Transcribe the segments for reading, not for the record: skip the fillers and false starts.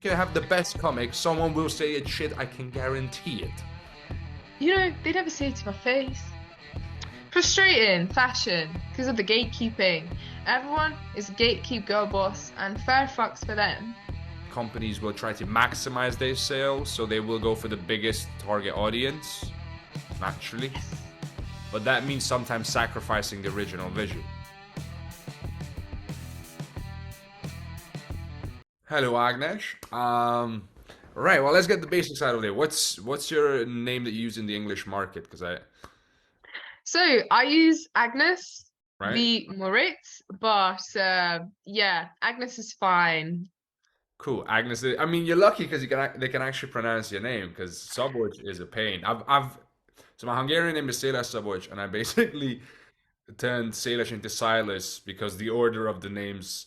can have the best comic, someone will say it's shit, I can guarantee it. They never say it to my face. Frustrating fashion because of the gatekeeping. Everyone is a gatekeep girl boss, and fair fucks for them. Companies will try to maximize their sales, so they will go for the biggest target audience, naturally. But that means sometimes sacrificing the original vision. Hello, Agnes. Right. Well, let's get the basics out of there. What's your name that you use in the English market? Because I So I use Agnes right. V Móricz, but yeah, Agnes is fine. Cool, Agnes. I mean, you're lucky because they can actually pronounce your name because Szabolcs is a pain. So my Hungarian name is Sylas Szabolcs, and I basically turned Sylas into Silas because the order of the names,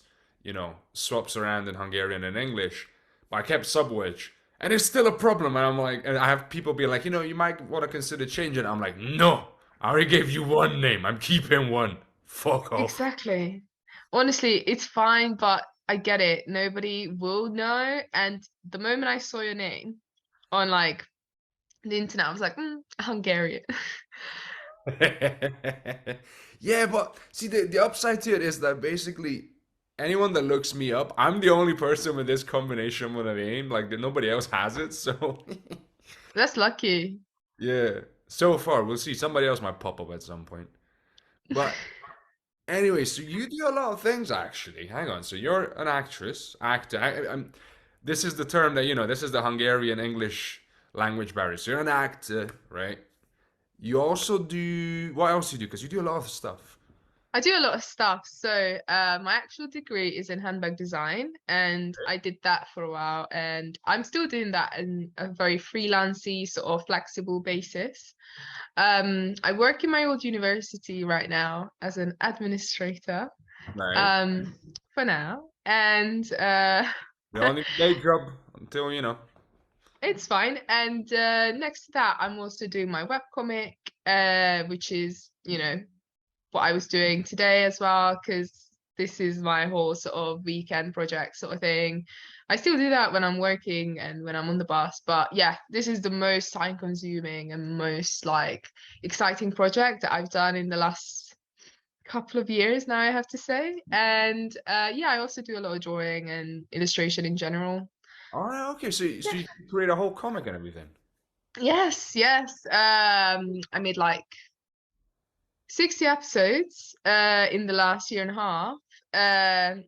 swaps around in Hungarian and English. But I kept Szabolcs, and it's still a problem. And I'm like, and I have people being like, you might want to consider changing. I'm like, no, I already gave you one name. I'm keeping one. Fuck off. Exactly. Honestly, it's fine, but I get it. Nobody will know. And the moment I saw your name on like the internet, I was like, Hungarian. Yeah, but see, the upside to it is that basically anyone that looks me up, I'm the only person with this combination with a name. Like, nobody else has it. So, That's lucky. yeah. So far, we'll see. Somebody else might pop up at some point. But anyway, so you do a lot of things actually. Hang on. So you're an actor. This is the term that, this is the Hungarian English language barrier. So you're an actor, right? You also do, what else do you do? Because you do a lot of stuff. I do a lot of stuff. So, my actual degree is in handbag design, and I did that for a while, and I'm still doing that in a very freelancy, sort of flexible basis. I work in my old university right now as an administrator, Right. um, for now, and We all need a day job until. it's fine. And next to that, I'm also doing my webcomic, which is, what I was doing today as well, because this is my whole sort of weekend project sort of thing. I still do that when I'm working and when I'm on the bus, but yeah, this is the most time consuming and most like exciting project that I've done in the last couple of years now, I have to say. And yeah, I also do a lot of drawing and illustration in general. All right, okay. So Yeah. you create a whole comic and everything. Yes, yes. I made like 60 episodes in the last year and a half.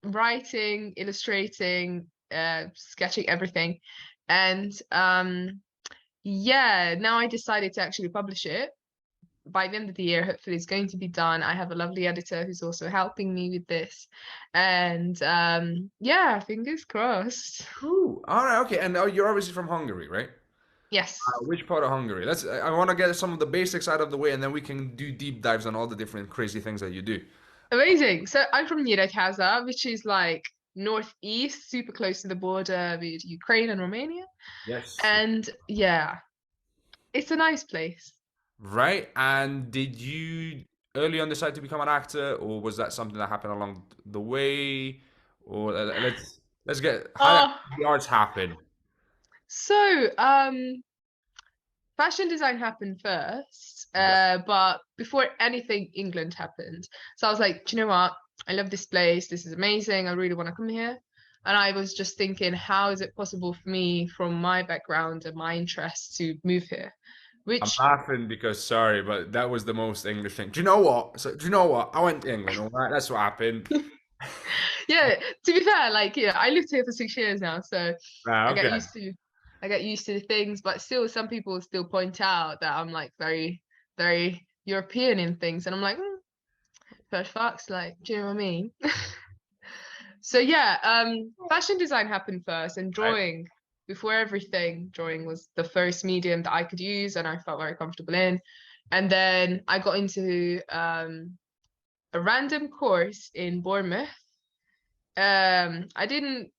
Writing, illustrating, sketching, everything. And yeah, now I decided to actually publish it. By the end of the year, hopefully it's going to be done. I have a lovely editor who's also helping me with this. And yeah, fingers crossed. Cool. All right, okay. And you're obviously from Hungary, right? Yes. Which part of Hungary? I want to get some of the basics out of the way, and then we can do deep dives on all the different crazy things that you do. Amazing. So I'm from Nyíregyháza, which is like northeast, super close to the border with Ukraine and Romania. Yes. And yeah, it's a nice place. Right. And did you early on decide to become an actor, or was that something that happened along the way? Or let's get how did Oh, the arts happen? so fashion design happened first, Right. but before anything, England happened. So I was like, do you know what? I love this place. This is amazing. I really want to come here. And I was just thinking, how is it possible for me, from my background and my interests, to move here? I'm Which, laughing because sorry, but that was the most English thing. Do you know what? So do you know what? I went to England, all right? That's what happened. yeah, to be fair, like, I lived here for 6 years now, so Ah, I get okay. used to I get used to the things, but still some people still point out that I'm like very, very European in things, and I'm like, first facts, like, do you know what I mean? So yeah, fashion design happened first, and Right. drawing, before everything, drawing was the first medium that I could use and I felt very comfortable in. And then I got into a random course in Bournemouth. I didn't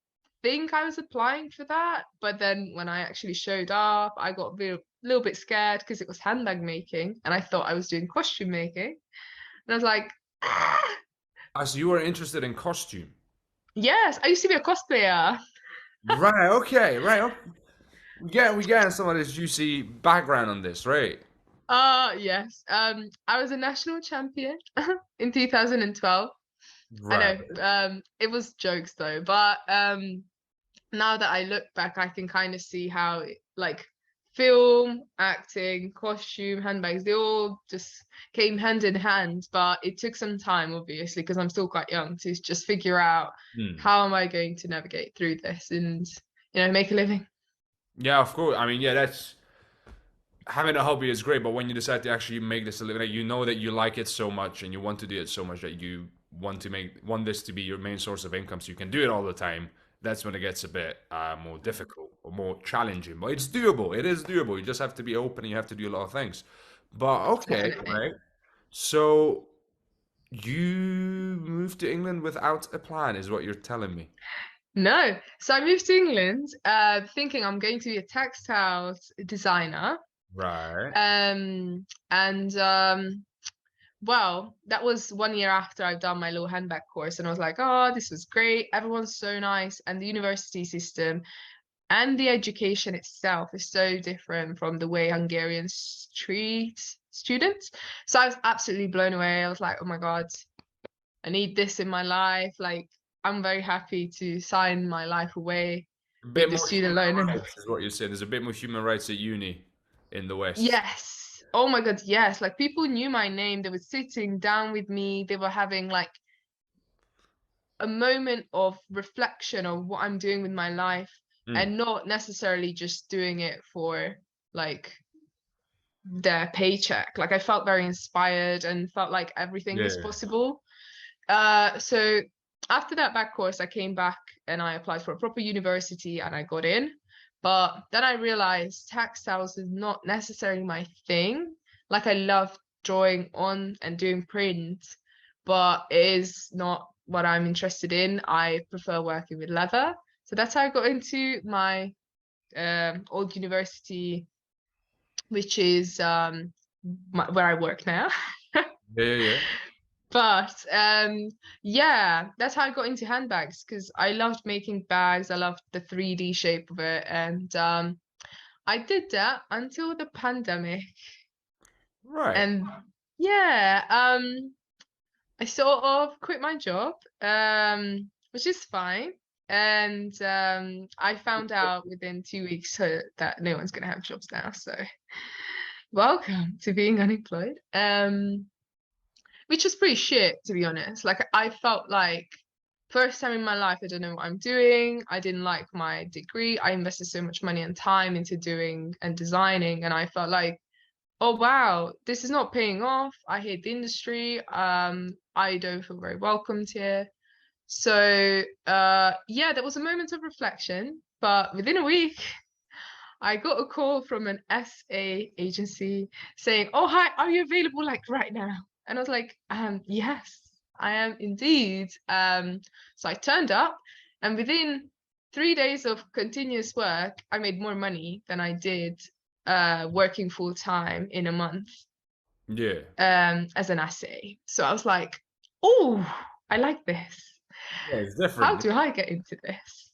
think I was applying for that, but then when I actually showed up, I got a little bit scared because it was handbag making, and I thought I was doing costume making. And I was like, ah, Ah, so you were interested in costume. yes, I used to be a cosplayer. Right. Okay. Right. Okay. We get some of this juicy background on this, right? Yes. I was a national champion in 2012. I Right. know, it was jokes though, but now that I look back, I can kind of see how like film, acting, costume, handbags, they all just came hand in hand. But it took some time, obviously, because I'm still quite young to just figure out Hmm. how am I going to navigate through this and make a living. Yeah, of course. I mean, yeah, that's having a hobby is great, but when you decide to actually make this a living, like, you know that you like it so much and you want to do it so much that you want this to be your main source of income, so you can do it all the time. That's when it gets a bit more difficult or more challenging. But it's doable. It is doable. You just have to be open and you have to do a lot of things. But okay, Definitely. right. So you moved to England without a plan, is what you're telling me. No. So I moved to England, thinking I'm going to be a textiles designer. Right. And well, that was 1 year after I've done my little handbag course, and I was like, oh, this was great. Everyone's so nice, and the university system and the education itself is so different from the way Hungarians treat students. So I was absolutely blown away. I was like, oh my God, I need this in my life. Like, I'm very happy to sign my life away A bit with the more student human loan. And rights is what you're saying. There's a bit more human rights at uni in the West. yes, oh my God, yes. Like, people knew my name. They were sitting down with me. They were having like a moment of reflection on what I'm doing with my life Mm. and not necessarily just doing it for like their paycheck. Like I felt very inspired and felt like everything is Yeah. possible. So after that back course, I came back and I applied for a proper university and I got in. But then I realized textiles is not necessarily my thing. Like I love drawing on and doing print, but it is not what I'm interested in. I prefer working with leather. So that's how I got into my old university, which is where I work now. Yeah, yeah, yeah. But yeah, that's how I got into handbags because I loved making bags. I loved the 3D shape of it. And I did that until the pandemic. Right. And yeah, I sort of quit my job, which is fine. And I found out within 2 weeks that no one's gonna have jobs now. So welcome to being unemployed. Which was pretty shit, to be honest. Like I felt like first time in my life I don't know what I'm doing. I didn't like my degree. I invested so much money and time into doing and designing, and I felt like, oh wow, this is not paying off. I hate the industry. I don't feel very welcomed here. So yeah, there was a moment of reflection, but within a week I got a call from an SA agency saying, "Oh, hi, are you available like right now?" And I was like, yes, I am indeed. So I turned up, and within 3 days of continuous work, I made more money than I did working full time in a month Yeah. as an SA. So I was like, "Oh, I like this. Yeah, it's How different. do I get into this?"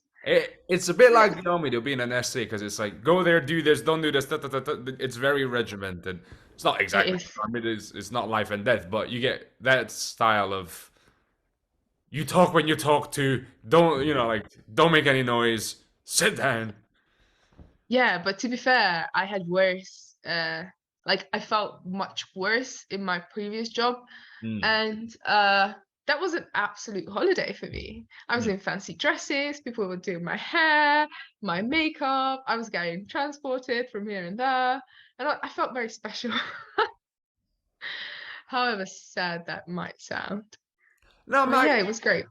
It's a bit like the army, they'll be in an essay because it's like, go there, do this, don't do this. Da, da, da, da. It's very regimented. It's not It exactly is. army, it's not life and death, but you get that style of you talk when you talk to, don't, like, don't make any noise, sit down. Yeah, but to be fair, I had worse. Like I felt much worse in my previous job, Mm, and that was an absolute holiday for me. I was mm. in fancy dresses. People were doing my hair, my makeup. I was getting transported from here and there, and I felt very special. However sad that might sound, No, I'm but not. yeah, it was great.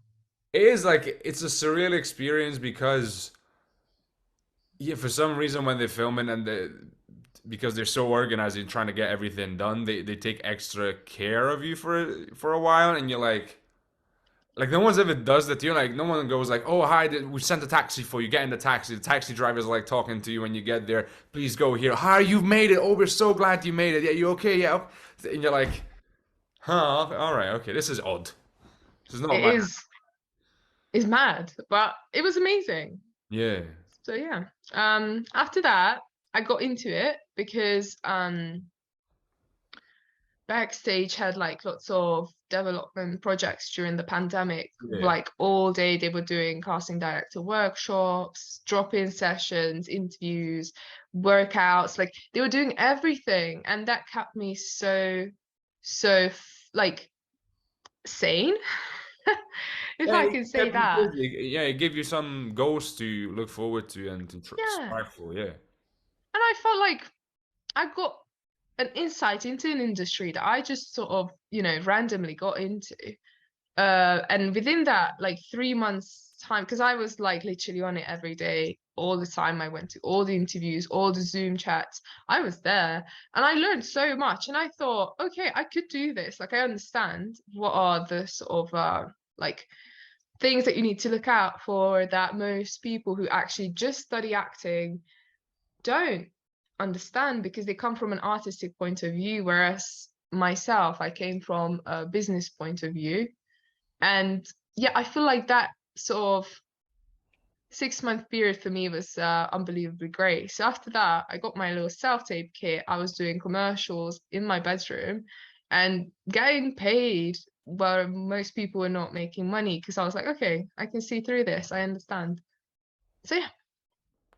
It is like, it's a surreal experience because, yeah, for some reason when they film it and because they're so organized in trying to get everything done, they take extra care of you for a while, and you're like no one's ever does that to you. Like no one goes like, "Oh hi, we sent a taxi for you. Get in the taxi." The taxi driver's like talking to you when you get there. Please go here. Hi, you've made it. Oh, we're so glad you made it. Yeah, you okay? Yeah. And you're like, huh? All right. Okay. This is odd. This is not It my. is mad, but it was amazing. Yeah. So yeah. After that, I got into it because Backstage had like lots of development projects during the pandemic. Yeah. Like all day they were doing casting director workshops, drop-in sessions, interviews, workouts. Like they were doing everything, and that kept me like sane, if Yeah, I it can say kept you that. busy. Yeah, it gave you some goals to look forward to and to Yeah. strive for. Yeah. And I felt like I got an insight into an industry that I just sort of, randomly got into. And within that, like 3 months time, because I was like literally on it every day, all the time. I went to all the interviews, all the Zoom chats. I was there and I learned so much. And I thought, okay, I could do this. Like I understand what are the sort of like things that you need to look out for that most people who actually just study acting don't understand because they come from an artistic point of view, whereas myself, I came from a business point of view. And yeah, I feel like that sort of 6 month period for me was unbelievably great. So after that, I got my little self-tape kit. I was doing commercials in my bedroom and getting paid where most people were not making money because I was like, okay, I can see through this. I understand. So yeah,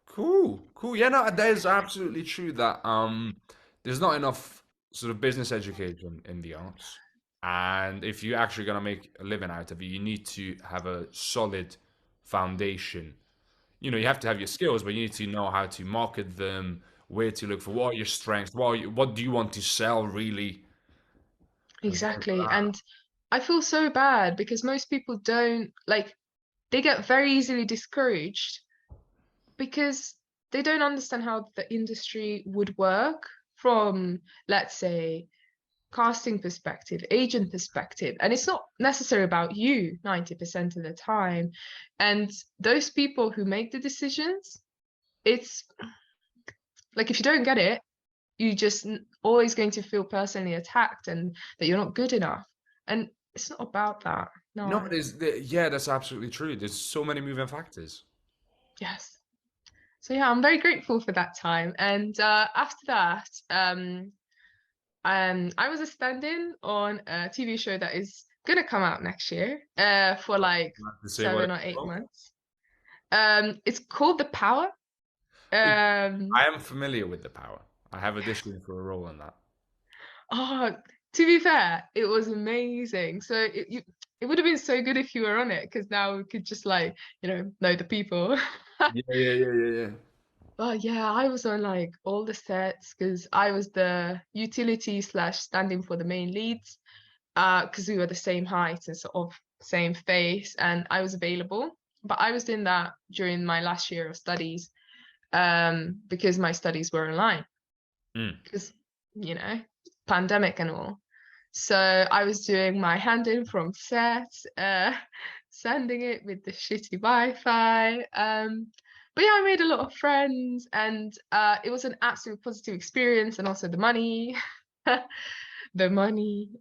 Cool, cool. Yeah, no, that is absolutely true that there's not enough sort of business education in the arts. And if you're actually gonna make a living out of it, you need to have a solid foundation. You know, you have to have your skills, but you need to know how to market them, where to look for, what are your strengths, what do you want to sell really, and things like exactly. that. And I feel so bad because most people don't like they get very easily discouraged because they don't understand how the industry would work from, let's say, casting perspective, agent perspective. And it's not necessarily about you 90% of the time. And those people who make the decisions, it's like if you don't get it, you just always going to feel personally attacked and that you're not good enough. And it's not about that. No, No. yeah, that's absolutely true. There's so many moving factors. Yes. So yeah, I'm very grateful for that time. And after that, I was a stand-in on a TV show that is gonna come out next year, for like You have to say what 7 or 8 months. It's called The Power. I Um, am familiar with the power. I have auditioned for a role in that. oh, to be fair, it was amazing. So it would have been so good if you were on it, because now we could just like, know the people. Yeah, yeah, yeah, yeah, yeah. But yeah, I was on like all the sets because I was the utility slash standing for the main leads. Because we were the same height and sort of same face, and I was available. But I was doing that during my last year of studies, because my studies were online Mm. because you know pandemic and all. So I was doing my hand in from set, sending it with the shitty Wi-Fi. But yeah, I made a lot of friends, and it was an absolute positive experience, and also the money, the money.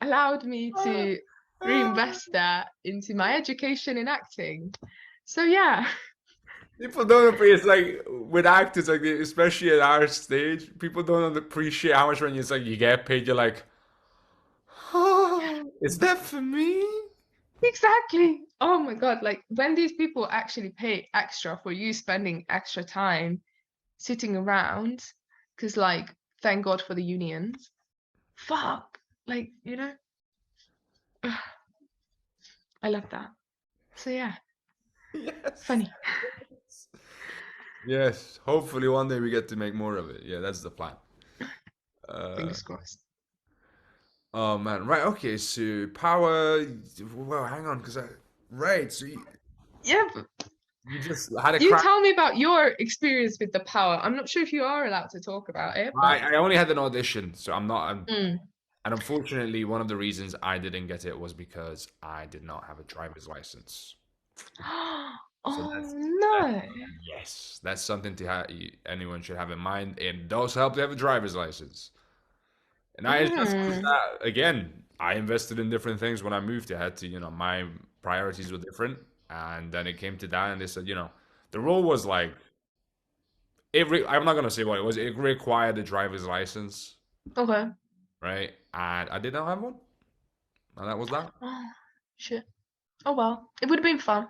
Allowed me to reinvest that into my education in acting. So yeah, People don't appreciate it's like with actors, like especially at our stage, people don't appreciate how much when it's like you get paid. You're like, oh, is that for me? exactly. Oh my God, like when these people actually pay extra for you spending extra time sitting around, because like thank God for the unions. Fuck, like I love that. So yeah, Yes. funny. Yes. Hopefully one day we get to make more of it. Yeah, that's the plan. Uh, Fingers crossed. oh man. Right. Okay. So power. Well, hang on, because right. So Yeah, you just had a you crack. tell me about your experience with the power. I'm not sure if you are allowed to talk about it, but I only had an audition, so I'm not. mm. And unfortunately, one of the reasons I didn't get it was because I did not have a driver's license. So Oh that's no. yes, that's something to have. Anyone should have in mind. It does help to have a driver's license. And I it's just 'cause Mm. that again, I invested in different things when I moved. I had to, my priorities were different, and then it came to that, and they said, the role was like I'm not gonna say what it was. It required a driver's license, Okay. right? And I did not have one, and that was that. Oh, shit. Oh well. It would have been fun.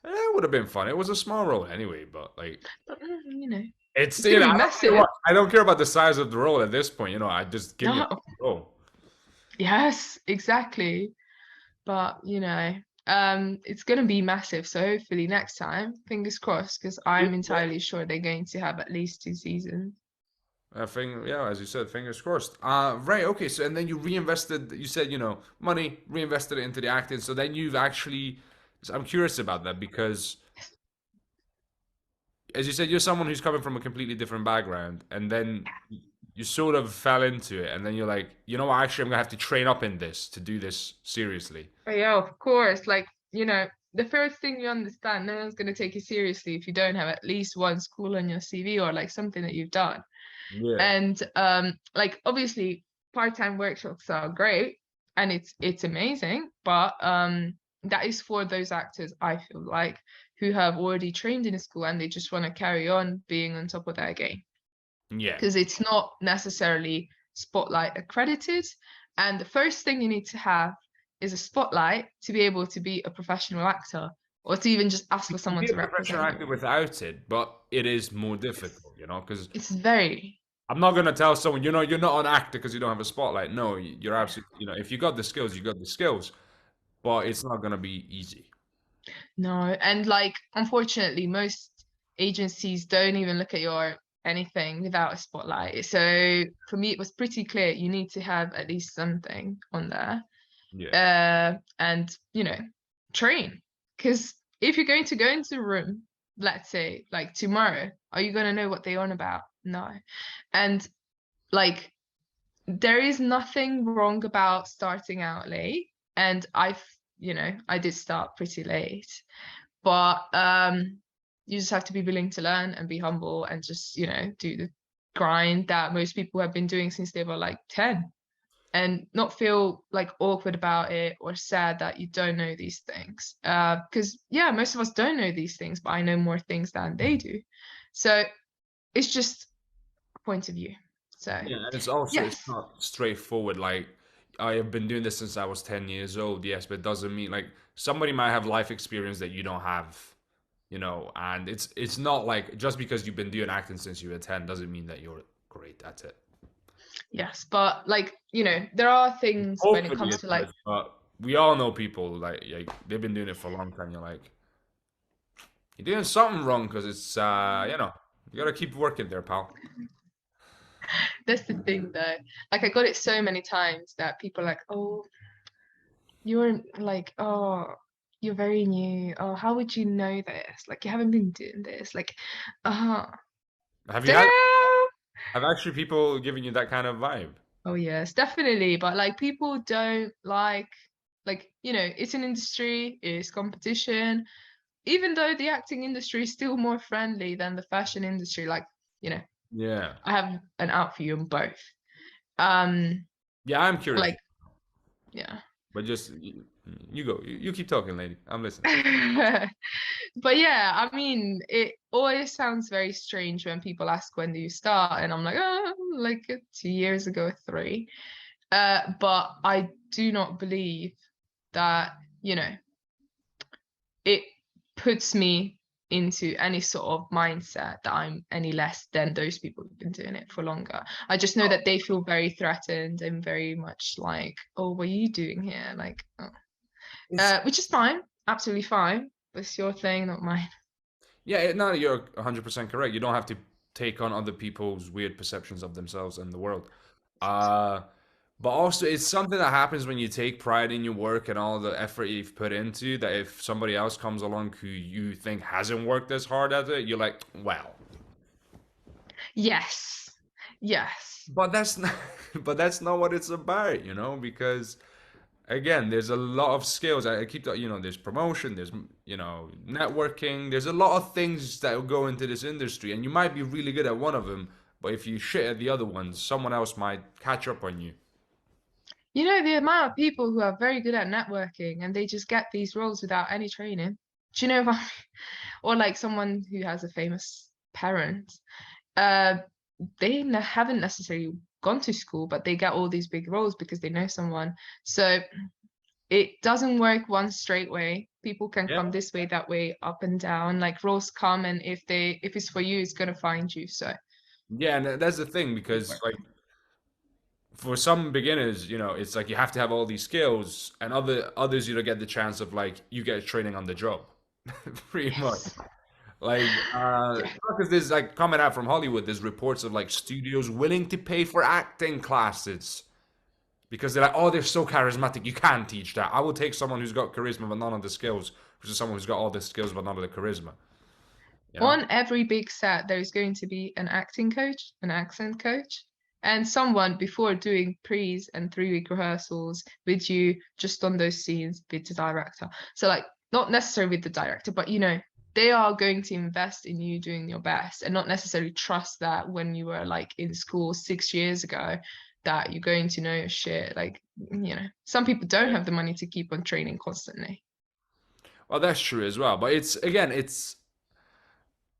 It would have been fun. It was a small role anyway, but like But you know, it's it's gonna be I don't care massive. I don't care about the size of the role at this point. I just give me a No. role. Yes, exactly. But it's gonna be massive. So hopefully next time, fingers crossed, because I'm entirely sure they're going to have at least 2 seasons. I think, yeah, as you said, fingers crossed. Right, okay. So, and then you reinvested. You said, money, reinvested it into the acting. So then you've actually. So I'm curious about that because, as you said, you're someone who's coming from a completely different background, and then you sort of fell into it, and then you're like, what? Actually, I'm gonna have to train up in this to do this seriously. Oh, yeah, of course. Like, the first thing you understand, no one's gonna take you seriously if you don't have at least one school on your CV or like something that you've done. Yeah. And like obviously part-time workshops are great and it's amazing, but that is for those actors, I feel like, who have already trained in a school and they just want to carry on being on top of their game. Yeah. Because it's not necessarily Spotlight accredited. And the first thing you need to have is a Spotlight to be able to be a professional actor or to even just ask You for can someone be a to professional represent actor you. without it, but it is more difficult, because It's very, I'm not gonna tell someone, you're not an actor because you don't have a spotlight. No, you're absolutely, if you got the skills, you got the skills, but it's not gonna be easy. no. And like, unfortunately, most agencies don't even look at your anything without a spotlight. So for me, it was pretty clear you need to have at least something on there. Yeah. And train. Because if you're going to go into a room, let's say like tomorrow, are you gonna know what they're on about? No. And like there is nothing wrong about starting out late. And I did start pretty late, but you just have to be willing to learn and be humble and just do the grind that most people have been doing since they were like 10 and not feel like awkward about it or sad that you don't know these things. Because yeah, most of us don't know these things, but I know more things than they do. So it's just a point of view. So Yeah, and it's yes, not straightforward. Like I have been doing this since I was 10 years old, yes, but it doesn't mean like somebody might have life experience that you don't have, and it's not like just because you've been doing acting since you were 10 doesn't mean that you're great at it. yes, but like there are things when it Hopefully comes it to like does, but we all know people like they've been doing it for a long time. You're like, you're doing something wrong because it's you gotta keep working there, pal. that's the thing though. Like I got it so many times that people are like, oh, you're like, oh, you're very new. Oh, how would you know this? Like you haven't been doing this. Like, uh, Have you had damn. have actually people giving you that kind of vibe? Oh yes, definitely. But like people don't like it's an industry, it's competition. Even though the acting industry is still more friendly than the fashion industry, like, you know, Yeah. I have an out for you on both. Um, Yeah, I'm curious. like, yeah. But just you go. You keep talking, lady. I'm listening. But yeah, I mean, it always sounds very strange when people ask when do you start, and I'm like, oh, like 2 years ago, or three. But I do not believe that, it puts me into any sort of mindset that I'm any less than those people who've been doing it for longer. I just know that they feel very threatened and very much like, oh, what are you doing here? Like, oh. It's Which is fine, absolutely fine. It's your thing, not mine. Yeah, no, you're 100% correct. You don't have to take on other people's weird perceptions of themselves and the world. Uh, but also, it's something that happens when you take pride in your work and all the effort you've put into that if somebody else comes along who you think hasn't worked as hard at it, you're like, well, Yes, yes, but that's not, but that's not what it's about, because again, there's a lot of skills. I keep, there's promotion, there's, networking, there's a lot of things that go into this industry, and you might be really good at one of them, but if you shit at the other ones, someone else might catch up on you. You know, the amount of people who are very good at networking and they just get these roles without any training. Do you know if I, or like someone who has a famous parent, uh, they haven't necessarily gone to school, but they get all these big roles because they know someone. So it doesn't work one straight way. People can Yeah. come this way, that way, up and down. Like roles come, and if it's for you, it's gonna find you. So Yeah, and that's the thing because like for some beginners, it's like you have to have all these skills, and others, get the chance of like you get training on the job, pretty much. yes, Like, yeah, because there's like coming out from Hollywood, there's reports of like studios willing to pay for acting classes because they're like, oh, they're so charismatic, you can't teach that. I will take someone who's got charisma but none of the skills, versus someone who's got all the skills but none of the charisma. You know? on every big set, there is going to be an acting coach, an accent coach, and someone before doing pre's and 3 week rehearsals with you just on those scenes with the director. So, like, not necessarily with the director, but they are going to invest in you doing your best and not necessarily trust that when you were like in school 6 years ago that you're going to know your shit. Like, some people don't have the money to keep on training constantly. Well, that's true as well. But it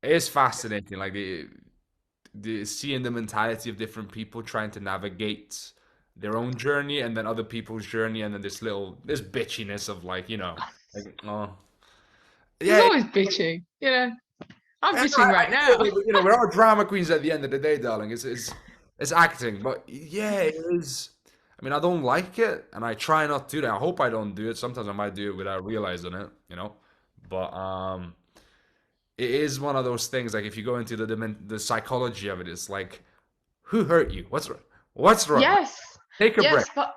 is fascinating, like the seeing the mentality of different people trying to navigate their own journey and then other people's journey, and then this bitchiness of like oh There's yeah. always bitching, I'm I, bitching right I now. get it, we're all drama queens at the end of the day, darling. It's acting, but yeah, it is. I mean, I don't like it, and I try not to do that. I hope I don't do it. Sometimes I might do it without realizing it. But it is one of those things. Like if you go into the psychology of it, it's like, who hurt you? What's wrong? What's wrong? Yes, Take a break. yes, but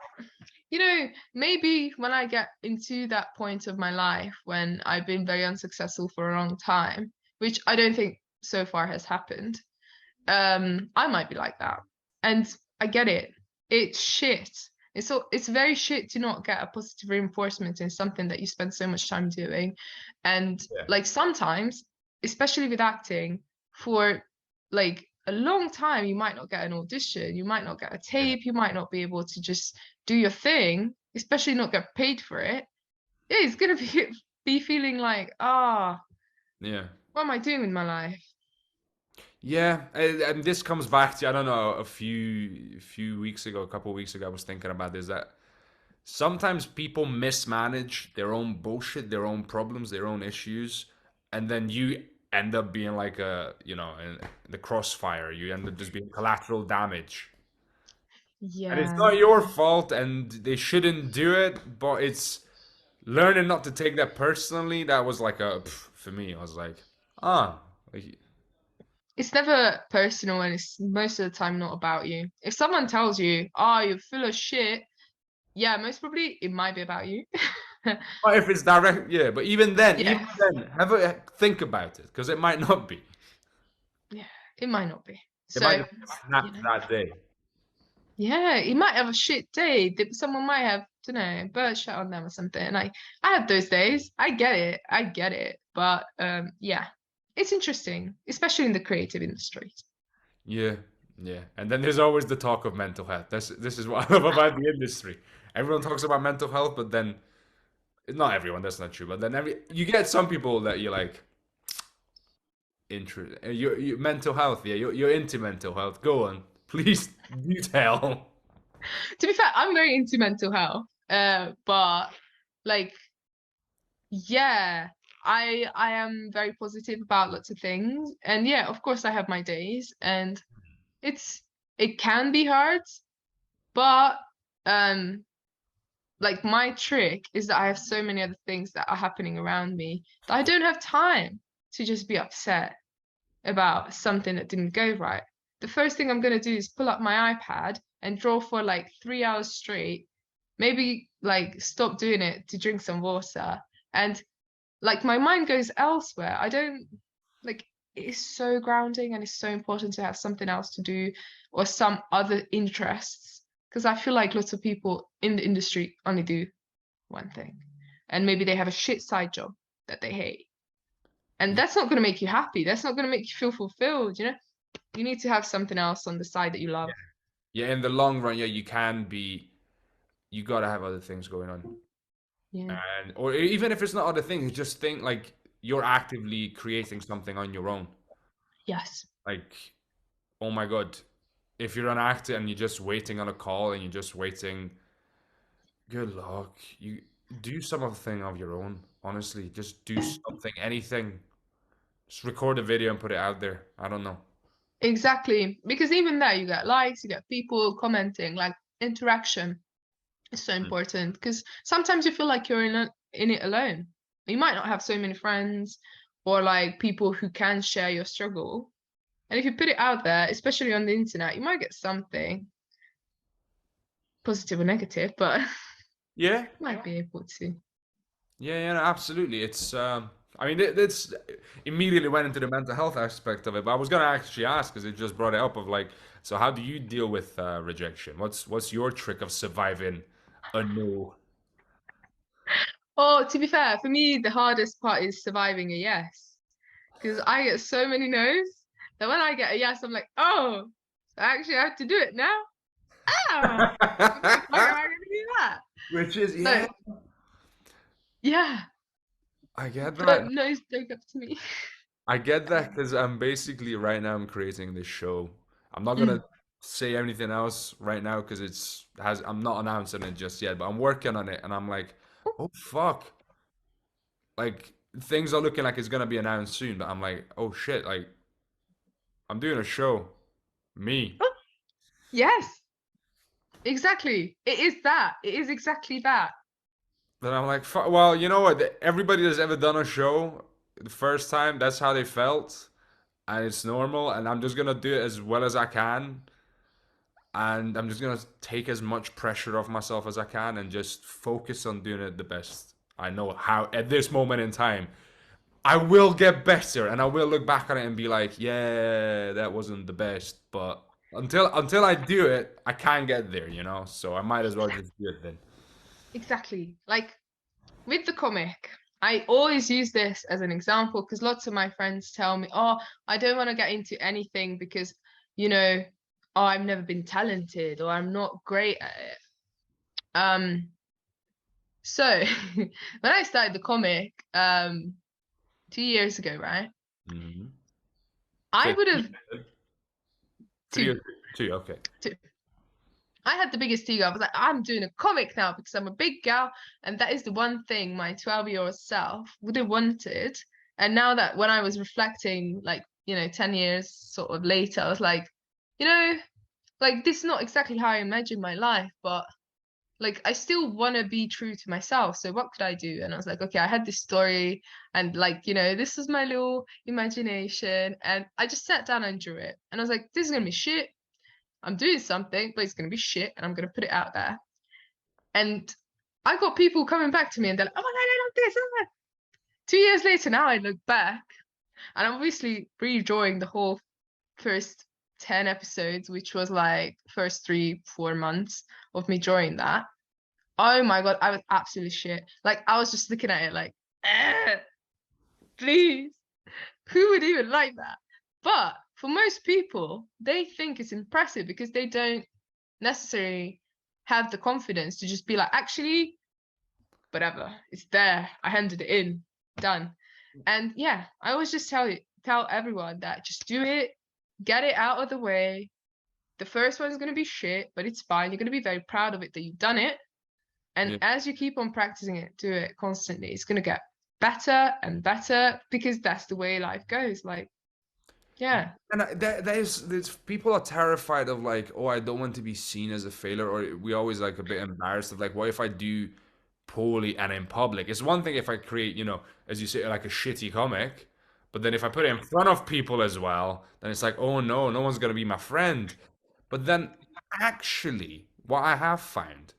maybe when I get into that point of my life when I've been very unsuccessful for a long time, which I don't think so far has happened, I might be like that. And I get it. It's shit. It's very shit to not get a positive reinforcement in something that you spend so much time doing. And Yeah. like sometimes, especially with acting, for like a long time, you might not get an audition, you might not get a Yeah. tape, you might not be able to just do your thing, especially not get paid for it. Yeah, it's gonna be feeling like, Yeah. what am I doing with my life? Yeah, and this comes back to, I don't know, a few weeks ago, a couple of weeks ago, I was thinking about this, that sometimes people mismanage their own bullshit, their own problems, their own issues, and then you end up being like in the crossfire. You end up just being collateral damage. And it's Yeah. not your fault, and they shouldn't do it, but it's learning not to take that personally. That was like for me, I was like, like, It's never personal and it's most of the time not about you. If someone tells you, oh, you're full of shit, yeah, most probably it might be about you. but if it's direct, yeah. But even Yeah, then, have a think about it because it might not be. yeah, it might not be. It So, might just snap that day. yeah, he might have a shit day. Someone might have, don't know, bird shit on them or something. And I have those days. I get it. I get it. But yeah, it's interesting, especially in the creative industry. Yeah, yeah. And then there's always the talk of mental health. This is what I love about the industry. Everyone talks about mental health, but then not everyone. That's not true. But then you get some people that you're like, you mental health. Yeah, you're into mental health. Go on, please do tell. To be fair, I'm very into mental health. But like, yeah, I am very positive about lots of things. And yeah, of course I have my days and it's it can be hard, but um like my trick is that I have so many other things that are happening around me that I don't have time to just be upset about something that didn't go right. The first thing I'm going to do is pull up my iPad and draw for like 3 hours straight, maybe like stop doing it to drink some water. And like my mind goes elsewhere. I don't like it is so grounding and it's so important to have something else to do or some other interests because I feel like lots of people in the industry only do one thing and maybe they have a shit side job that they hate and that's not going to make you happy, that's not going to make you feel fulfilled. You need to have something else on the side that you love. Yeah, in the long run, yeah, you can be you gotta have other things going on. Yeah. And or even if it's not other things, just think like you're actively creating something on your own. Yes. Like, oh my God, if you're an actor and you're just waiting on a call and you're just waiting, good luck. You do something of your own. Honestly, just do something, anything. Just record a video and put it out there. I don't know. Exactly. Because even there, you get likes, you get people commenting, like interaction is so Mm. important. Because sometimes you feel like you're in it alone. You might not have so many friends or like people who can share your struggle. And if you put it out there, especially on the internet, you might get something positive or negative, but Yeah, you might be able to. yeah, no, absolutely. It's I mean, it's immediately went into the mental health aspect of it, but I was gonna actually ask because it just brought it up of like, so how do you deal with rejection? What's your trick of surviving a no? Oh, to be fair, for me, the hardest part is surviving a yes. Because I get so many no's that when I get a yes, I'm like, oh, so I actually have to do it now? Ah, what the fuck am I going to do that? Which is, So, yeah, yeah, I get that. don't no's don't get to me. I get that because I'm basically right now I'm creating this show. I'm not gonna Mm. say anything else right now because I'm not announcing it just yet, but I'm working on it and I'm like, oh fuck. Like things are looking like it's gonna be announced soon, but I'm like, oh shit, like I'm doing a show. Me. Oh, yes, exactly. It is that. It is exactly that. Then I'm like, well, you know what? Everybody that's ever done a show the first time, that's how they felt, and it's normal. And I'm just gonna do it as well as I can, and I'm just gonna take as much pressure off myself as I can, and just focus on doing it the best I know how at this moment in time. I will get better, and I will look back on it and be like, yeah, that wasn't the best, but until I do it, I can't get there, you know. So I might as well Yeah, just do it then. exactly. Like with the comic, I always use this as an example because lots of my friends tell me, oh, I don't want to get into anything because, you know, oh, I've never been talented or I'm not great at it. So when I started the comic, 2 years ago, right? Mm-hmm. I So would have 3 or two, 2, okay. two. I had the biggest ego. I was like, I'm doing a comic now because I'm a big gal, and that is the one thing my 12-year-old self would have wanted. And now that when I was reflecting, like, 10 years sort of later, I was like, you know, like this is not exactly how I imagined my life, but like I still want to be true to myself. So what could I do? And I was like, okay, I had this story, and like, this is my little imagination, and I just sat down and drew it. And I was like, this is gonna be shit. I'm doing something, but it's gonna be shit, and I'm gonna put it out there. And I got people coming back to me, and they're like, oh my god, I love this. Oh my. 2 years later, now I look back, and I'm obviously redrawing the whole first 10 episodes, which was like first 3-4 months of me drawing that. Oh my god, I was absolutely shit. Like I was just looking at it like, please, who would even like that? But for most people, they think it's impressive because they don't necessarily have the confidence to just be like, actually, whatever, it's there. I handed it in, done. And yeah, I always just tell everyone that just do it, get it out of the way. The first one's gonna be shit, but it's fine. You're gonna be very proud of it that you've done it. And Yeah. as you keep on practicing it, do it constantly, it's going to get better and better because that's the way life goes. Like, yeah, And there's people are terrified of like, oh, I don't want to be seen as a failure, or we always like a bit embarrassed of like, what if I do poorly and in public? It's one thing if I create, as you say, like a shitty comic, but then if I put it in front of people as well, then it's like, oh no, no one's gonna be my friend. But then actually, what I have found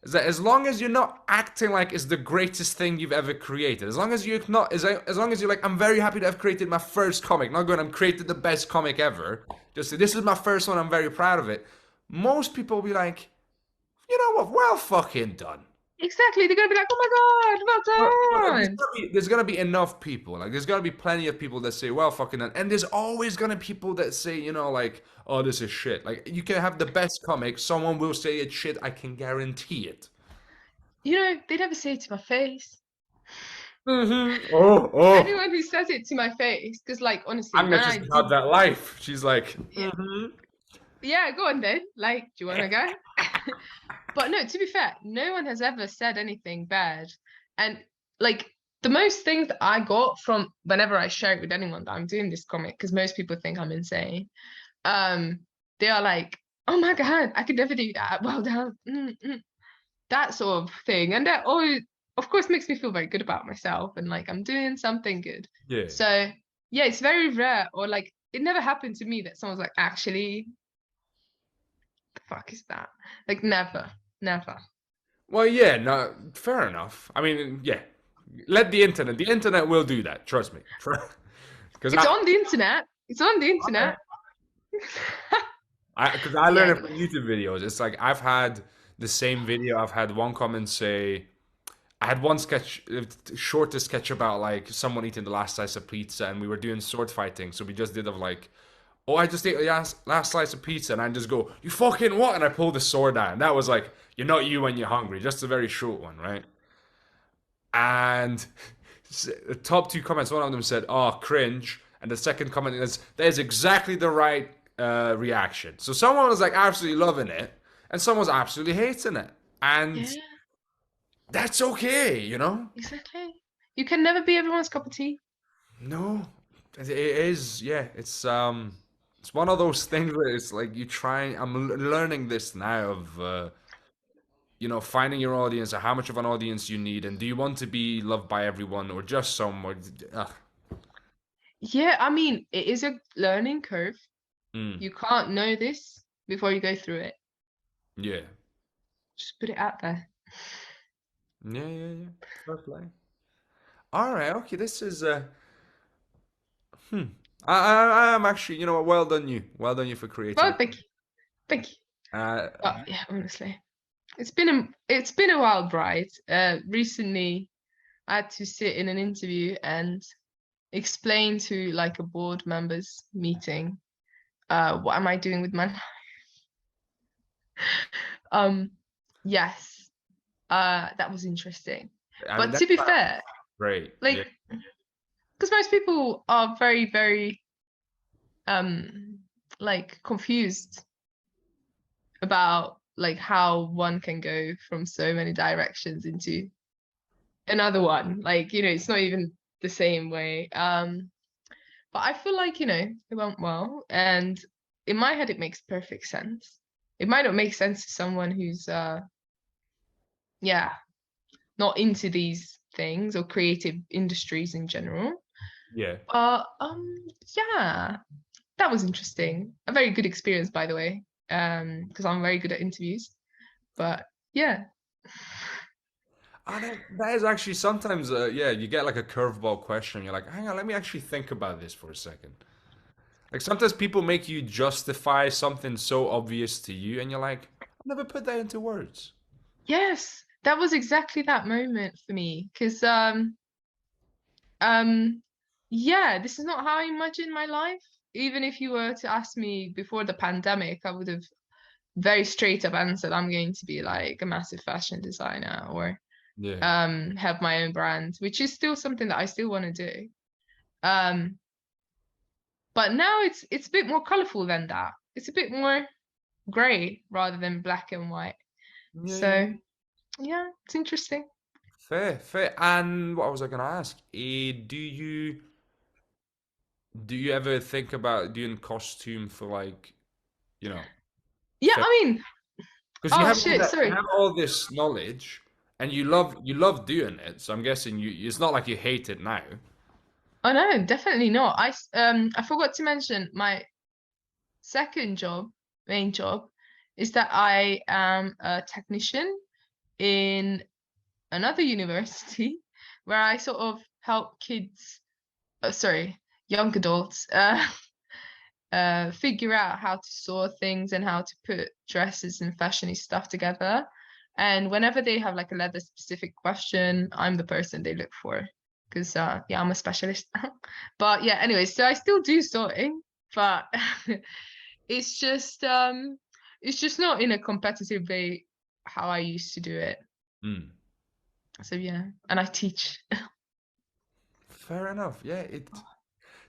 is that as long as you're not acting like it's the greatest thing you've ever created, as long as you're not, as long as you're like, I'm very happy to have created my first comic, not going, I'm created the best comic ever. Just say, this is my first one, I'm very proud of it. Most people will be like, you know what, well fucking done. exactly. They're going to be like, oh my God, well done. There's gonna be enough people. Like there's gonna be plenty of people that say, "Well, fucking," done. And there's always gonna be people that say, like, "Oh, this is shit." Like you can have the best comic, someone will say it's shit. I can guarantee it. you know, they never say it to my face. Oh. Anyone who says it to my face, because like honestly, when Agnes I just had did, that life. She's like, yeah, yeah, go on then. Like, do you want to go? But no, to be fair, no one has ever said anything bad. And like the most things that I got from whenever I share it with anyone that I'm doing this comic, because most people think I'm insane, um, they are like, "Oh my God, I could never do that. Well done." That sort of thing. And that always, of course, makes me feel very good about myself and like I'm doing something good. yeah. So yeah, it's very rare, or like it never happened to me that someone's like, actually, the fuck is that? Like never, never. Well, yeah, no, fair enough. I mean, yeah, let the internet will do that. Trust me. Because It's on the internet. It's on the internet. I Yeah, learned it from anyways. YouTube videos. It's like I've had the same video. I've had one comment say, I had one sketch, shortest sketch about like someone eating the last slice of pizza, and we were doing sword fighting. So we just did of like, oh, I just ate the last slice of pizza, and I just go, you fucking what? And I pulled the sword out. And that was like, you're not you when you're hungry. Just a very short one, right? And the top two comments, one of them said, "Oh, cringe," and the second comment is, "There's exactly the right reaction." So someone was like absolutely loving it, and someone was absolutely hating it, and Yeah, that's okay, you know. exactly. You can never be everyone's cup of tea. No, it is. Yeah, it's one of those things where it's like you try. Learning this now of finding your audience, or how much of an audience you need, and do you want to be loved by everyone or just some? Or, Yeah, I mean, it is a learning curve. mm, You can't know this before you go through it. yeah. Just put it out there. Yeah. Fair play. All right, okay. This is hmm. I'm actually, you know what? Well done you for creating. Well, thank you. Thank you. Uh, But yeah, honestly, it's been a wild ride. Recently I had to sit in an interview and explain to like a board members meeting, what am I doing with my life? Um, yes, that was interesting. I mean But that's to be fair, great. like, Yeah, because most people are very, very like confused about like how one can go from so many directions into another one. Like, it's not even the same way. But I feel like, it went well. And in my head, it makes perfect sense. It might not make sense to someone who's yeah, not into these things or creative industries in general. yeah. But yeah, that was interesting. A very good experience, by the way. Because I'm very good at interviews. But yeah. That is actually sometimes, yeah, you get like a curveball question. You're like, hang on, let me actually think about this for a second. Like sometimes people make you justify something so obvious to you, and you're like, I've never put that into words. Yes, that was exactly that moment for me. Because um yeah, this is not how I imagine my life. Even if you were to ask me before the pandemic, I would have very straight up answered I'm going to be like a massive fashion designer or Yeah. have my own brand, which is still something that I still want to do. Um, but now it's a bit more colorful than that. It's a bit more gray rather than black and white. Yeah. So yeah, it's interesting. Fair, fair. And what was I gonna ask? Do you ever think about doing costume for like, you know, Yeah, I mean, because oh shit, you sorry. have all this knowledge and you love doing it. So I'm guessing it's not like you hate it now. Oh no, definitely not. I forgot to mention my second job, main job, is that I am a technician in another university where I sort of help kids, sorry, young adults, figure out how to sew things and how to put dresses and fashiony stuff together. And whenever they have like a leather specific question, I'm the person they look for because yeah, I'm a specialist. But yeah, anyway, so I still do sewing, but it's just it's just not in a competitive way how I used to do it. Hmm. So yeah, and I teach. Fair enough. Yeah, it.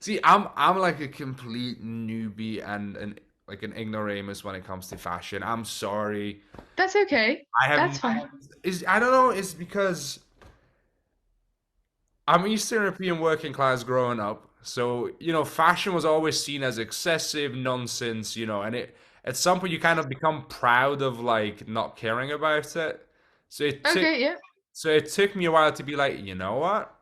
See, I'm like a complete newbie and like an ignoramus when it comes to fashion. I'm sorry. That's okay. I have That's fine. is I don't know. It's because I'm Eastern European working class growing up, so fashion was always seen as excessive nonsense. And at some point you kind of become proud of like not caring about it. So it took Okay, yeah. so it took me a while to be like, you know what?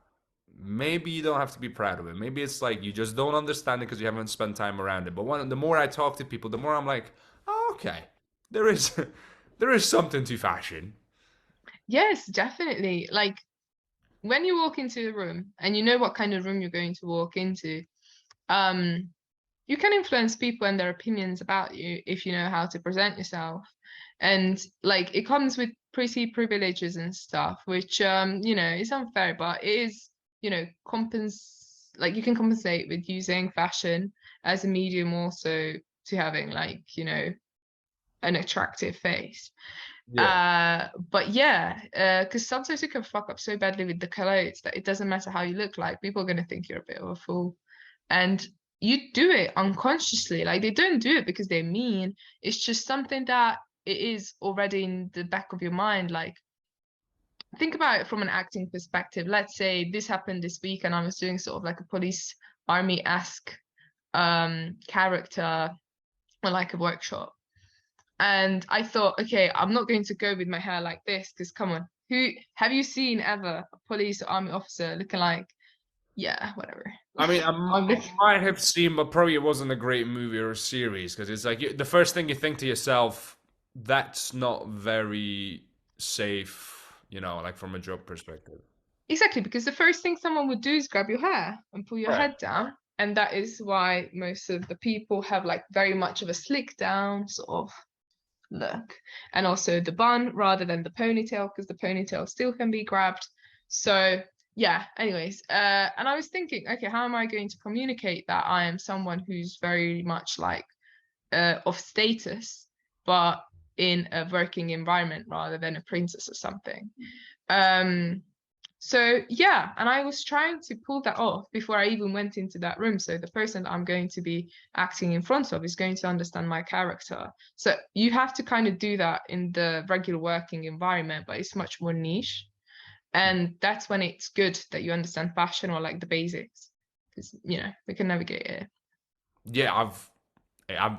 Maybe you don't have to be proud of it. Maybe it's like you just don't understand it because you haven't spent time around it. But the more I talk to people, the more I'm like, oh, okay, there is there is something to fashion. Yes, definitely. Like when you walk into a room and you know what kind of room you're going to walk into, um, you can influence people and their opinions about you if you know how to present yourself. And like it comes with pretty privileges and stuff, which is unfair, but it is, like you can compensate with using fashion as a medium also to having like, an attractive face. Yeah. But yeah, because sometimes you can fuck up so badly with the clothes that it doesn't matter how you look like, people are gonna think you're a bit of a fool. And you do it unconsciously. Like they don't do it because they're mean. It's just something that it is already in the back of your mind. Like think about it from an acting perspective. Let's say this happened this week and I was doing sort of like a police army-esque character or like a workshop. And I thought, okay, I'm not going to go with my hair like this because come on, who have you seen ever a police or army officer looking like, yeah, whatever. I mean, I'm I looking, might have seen, but probably it wasn't a great movie or a series because it's like the first thing you think to yourself, that's not very safe, like from a job perspective. exactly, because the first thing someone would do is grab your hair and pull your Right. head down. And that is why most of the people have like very much of a slick down sort of look. And also the bun rather than the ponytail, because the ponytail still can be grabbed. So yeah, anyways, and I was thinking, okay, how am I going to communicate that I am someone who's very much like of status, but in a working environment rather than a princess or something. Um, so yeah, and I was trying to pull that off before I even went into that room. So the person that I'm going to be acting in front of is going to understand my character. So you have to kind of do that in the regular working environment, but it's much more niche. And that's when it's good that you understand fashion or like the basics, because we can navigate it. Yeah, I've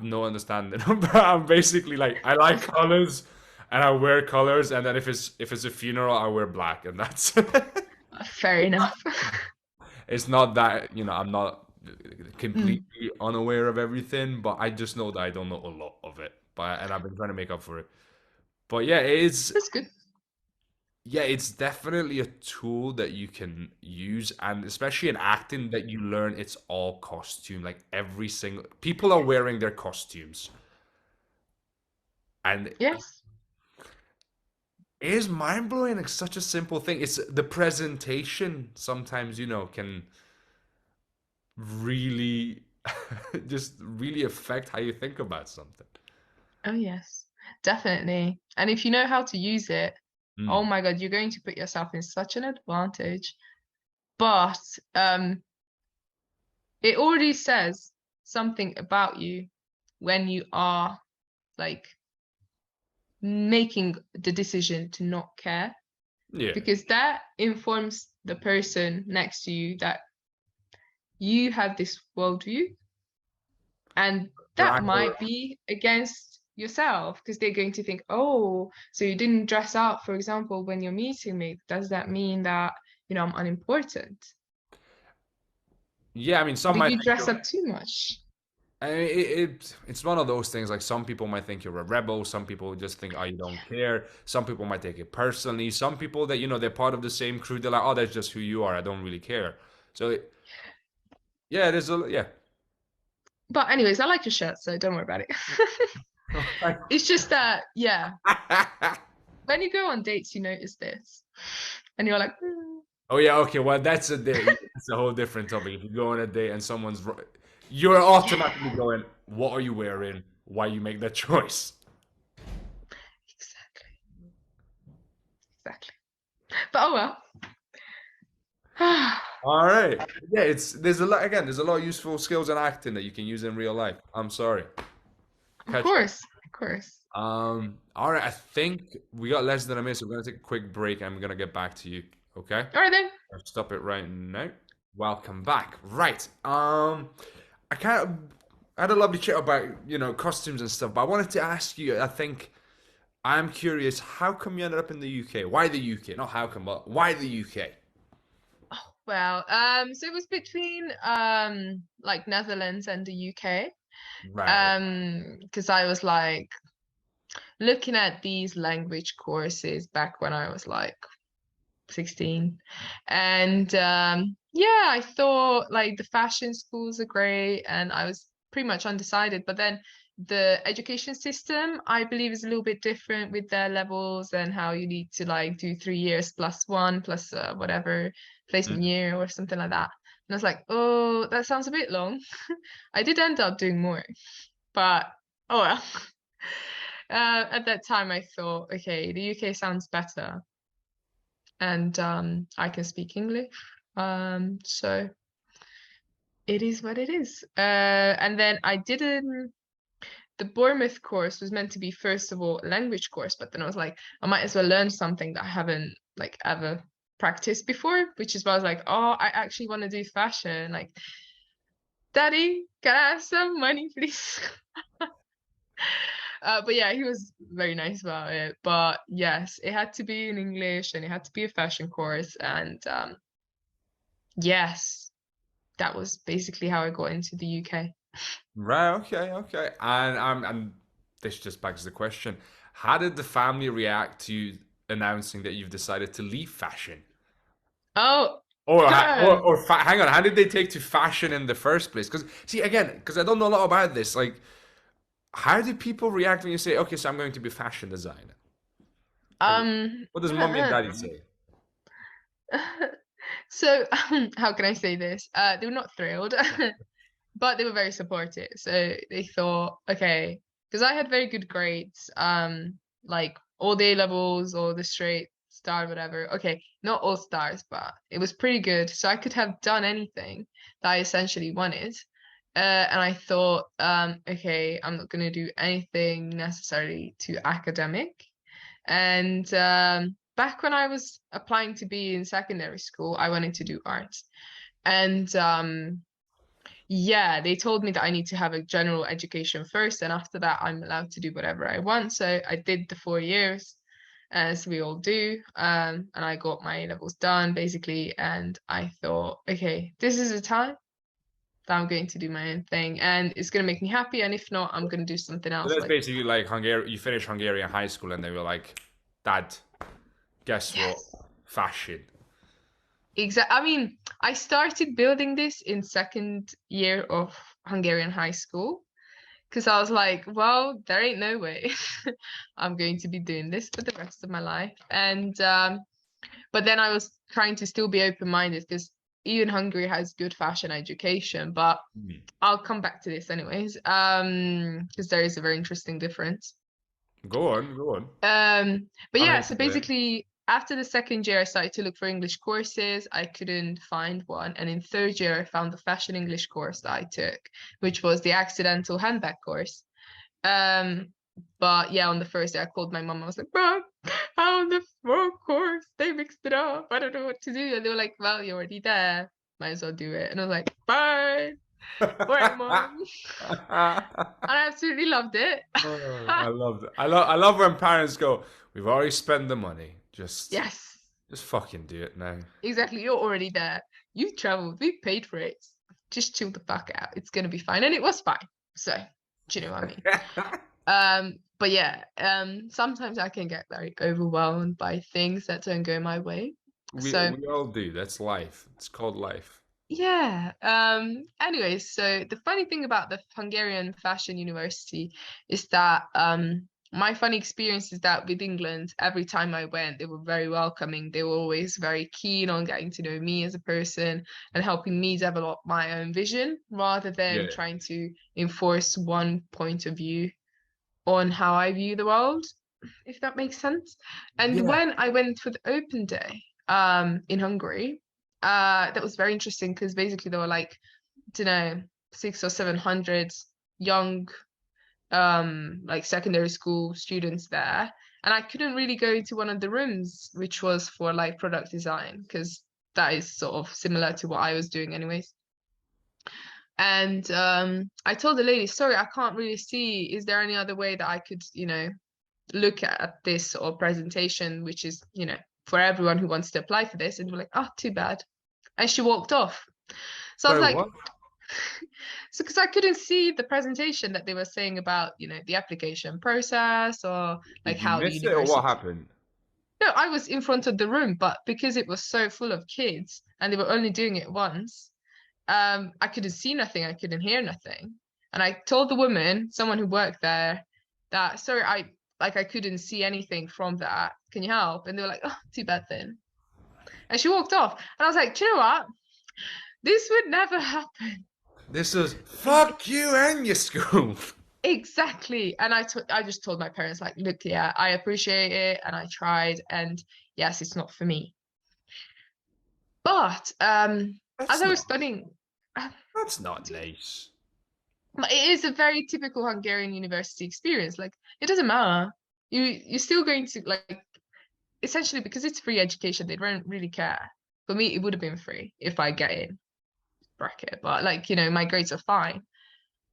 no understanding, but I'm basically like I like colors and I wear colors, and then if it's a funeral, I wear black, and that's Fair enough. it's not that I'm not Mm, completely unaware of everything, but I just know that I don't know a lot of it. And I've been trying to make up for it. But yeah, it is. that's good. Yeah, it's definitely a tool that you can use, and especially in acting, that you learn it's all costume. Like every single people are wearing their costumes, and it Yes. is mind blowing. Like such a simple thing. It's the presentation sometimes, can really just really affect how you think about something. Oh, yes, definitely. And if you know how to use it, oh Mm. my God, you're going to put yourself in such an advantage. But um, it already says something about you when you are like making the decision to not care, Yeah, because that informs the person next to you that you have this worldview and they're that either might be against yourself because they're going to think, oh, so you didn't dress up, for example, when you're meeting me. Does that mean that, I'm unimportant? yeah. I mean, some Did might you think dress up too much? I mean, it's one of those things. Like some people might think you're a rebel. Some people just think, oh, you don't care. Some people might take it personally. Some people that they're part of the same crew. They're like, oh, that's just who you are. I don't really care. So yeah, there's a yeah. But anyways, I like your shirt, so don't worry about it. It's just that, yeah, when you go on dates, you notice this, and you're like, "Hmm." Oh yeah, okay. Well, that's a date. It's a whole different topic. If you go on a date and you're automatically Yeah, going, what are you wearing? Why you make that choice? exactly, exactly. oh well. All right. Yeah, there's a lot again. There's a lot of useful skills in acting that you can use in real life. I'm sorry. Of Catch. course, of course. All right. I think we got less than a minute, so we're gonna take a quick break, and I'm gonna get back to you. Okay. All right then. I'll stop it right now. Welcome back. Right. I kind of had a lovely chat about costumes and stuff, but I wanted to ask you. I think I'm curious. How come you ended up in the UK? Why the UK? Not how come, but why the UK? Well, so it was between like Netherlands and the UK. Right. Because I was like looking at these language courses back when I was like 16. And yeah, I thought like the fashion schools are great, and I was pretty much undecided. But then the education system, I believe, is a little bit different with their levels and how you need to like do 3 years plus one plus whatever placement Mhm. year or something like that. And I was like, oh, that sounds a bit long. I did end up doing more, but oh well. At that time, I thought, okay, the UK sounds better, and I can speak English. So it is what it is. And then I didn't. The Bournemouth course was meant to be first of all a language course, but then I was like, I might as well learn something that I haven't like ever practiced before, which is why I was like, oh, I actually want to do fashion. Like, Daddy, can I have some money, please? But yeah, he was very nice about it. But yes, it had to be in English and it had to be a fashion course. And yes, that was basically how I got into the UK. Right. Okay. Okay. And this just begs the question: how did the family react to you announcing that you've decided to leave fashion? Oh, Hang on, how did they take to fashion in the first place? Because see, again, because I don't know a lot about this. Like, how do people react when you say, "Okay, so I'm going to be a fashion designer"? Like, um, what does mommy and daddy say? so how can I say this? They were not thrilled, but they were very supportive. So they thought, okay, because I had very good grades, like all the A levels or the straight star, whatever. Okay, not all stars, but it was pretty good. So I could have done anything that I essentially wanted. And I thought, okay, I'm not gonna do anything necessarily too academic. And back when I was applying to be in secondary school, I wanted to do art. And yeah, they told me that I need to have a general education first, and after that, I'm allowed to do whatever I want. So I did the 4 years, as we all do, and I got my levels done basically. And I thought, okay, this is a time that I'm going to do my own thing, and it's going to make me happy. And if not, I'm going to do something So else. that's Like, basically like Hungary. You finished Hungarian high school, and they were like, "Dad, guess what? yes, Fashion." exactly. I mean, I started building this in second year of Hungarian high school, because I was like, well, there ain't no way I'm going to be doing this for the rest of my life. And but then I was trying to still be open-minded, because even Hungary has good fashion education, but Mhm. I'll come back to this anyways, because there is a very interesting difference. Go on, go on. But I'm yeah, here so for it. basically after the second year, I started to look for English courses. I couldn't find one. And in third year, I found the fashion English course that I took, which was the accidental handbag course. Um, but yeah, on the first day, I called my mom. I was like, "Mom, on the wrong course. They mixed it up. I don't know what to do." And they were like, "Well, you're already there. Might as well do it." And I was like, "Fine. All right, mom." And I absolutely loved it. Oh, I love that. I love when parents go, "We've already spent the money. Yes, Just fucking do it now." exactly. You're already there. You've traveled. We've paid for it. Just chill the fuck out. It's gonna be fine. And it was fine. So, do you know what I mean? But yeah, sometimes I can get very overwhelmed by things that don't go my way. So We all do. That's life. It's called life. yeah. Anyways, so the funny thing about the Hungarian Fashion University is that my funny experience is that with England, every time I went, they were very welcoming. They were always very keen on getting to know me as a person and helping me develop my own vision rather than Yeah. trying to enforce one point of view on how I view the world, if that makes sense. And Yeah. when I went for the open day, in Hungary. That was very interesting because basically there were like, I don't know, 600 or 700 young like secondary school students there. And I couldn't really go into one of the rooms, which was for like product design, because that is sort of similar to what I was doing anyways. And I told the lady, sorry, I can't really see. Is there any other way that I could, look at this sort of presentation, which is, for everyone who wants to apply for this? And we're like, oh, too bad. And she walked off. So I was Sorry, like, what? so because I couldn't see the presentation that they were saying about, the application process or like Did you how the miss it or what university. happened? No, I was in front of the room, but because it was so full of kids and they were only doing it once, I couldn't see nothing, I couldn't hear nothing. And I told the woman, someone who worked there, that sorry, I couldn't see anything from that. Can you help? And they were like, oh, too bad then. And she walked off. And I was like, do you know what? This would never happen. This is fuck you and your school. Exactly. And I just told my parents, like, look, yeah, I appreciate it and I tried. And yes, it's not for me. But as That's I was not. studying, That's not nice. it is a very typical Hungarian university experience. Like, it doesn't matter. You're still going to, like, essentially, because it's free education, they don't really care. For me, it would have been free if I get in bracket, but like, my grades are fine.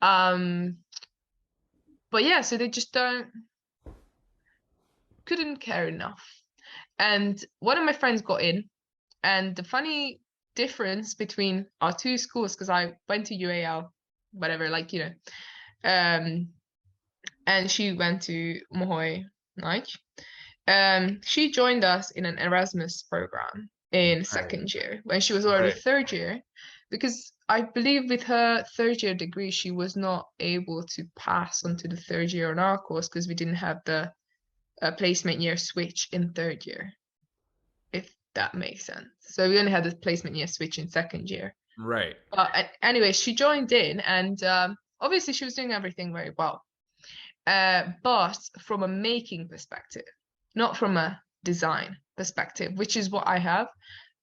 Um, but yeah, so they just couldn't care enough. And one of my friends got in, and the funny difference between our two schools, because I went to UAL, whatever, like, and she went to Móricz. She joined us in an Erasmus program in Right. second year when she was already Right. third year, because I believe with her third year degree, she was not able to pass onto the third year on our course because we didn't have the placement year switch in third year, if that makes sense. So we only had the placement year switch in second year. Right. But anyway, she joined in, and obviously she was doing everything very well. But from a making perspective, not from a design perspective, which is what I have.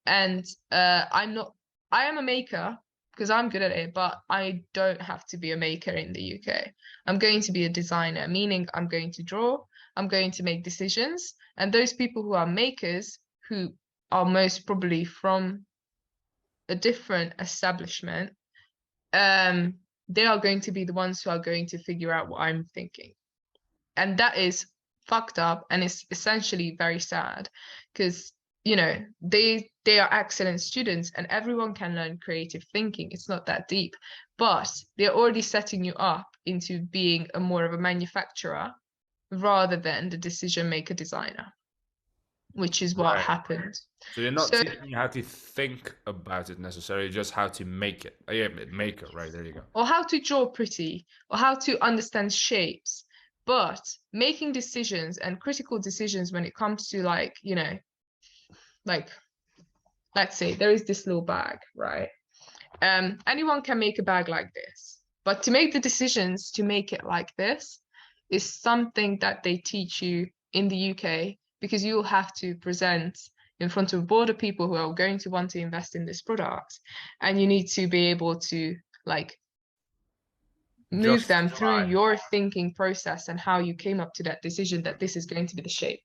And I am a maker because I'm good at it, but I don't have to be a maker in the UK. I'm going to be a designer, meaning I'm going to draw, I'm going to make decisions. And those people who are makers, who are most probably from a different establishment, they are going to be the ones who are going to figure out what I'm thinking. And that is fucked up, and it's essentially very sad because they are excellent students and everyone can learn creative thinking. It's not that deep, but they're already setting you up into being a more of a manufacturer rather than the decision maker designer, which is what Right. happened. So you're not So teaching you how to think about it necessarily, just how to make it. Oh, yeah, maker. Right there you go. or how to draw pretty, or how to understand shapes. But making decisions and critical decisions when it comes to like, like, let's say there is this little bag, right? Anyone can make a bag like this, but to make the decisions to make it like this is something that they teach you in the UK, because you'll have to present in front of a board of people who are going to want to invest in this product, and you need to be able to like move them through Justify. your thinking process and how you came up to that decision that this is going to be the shape.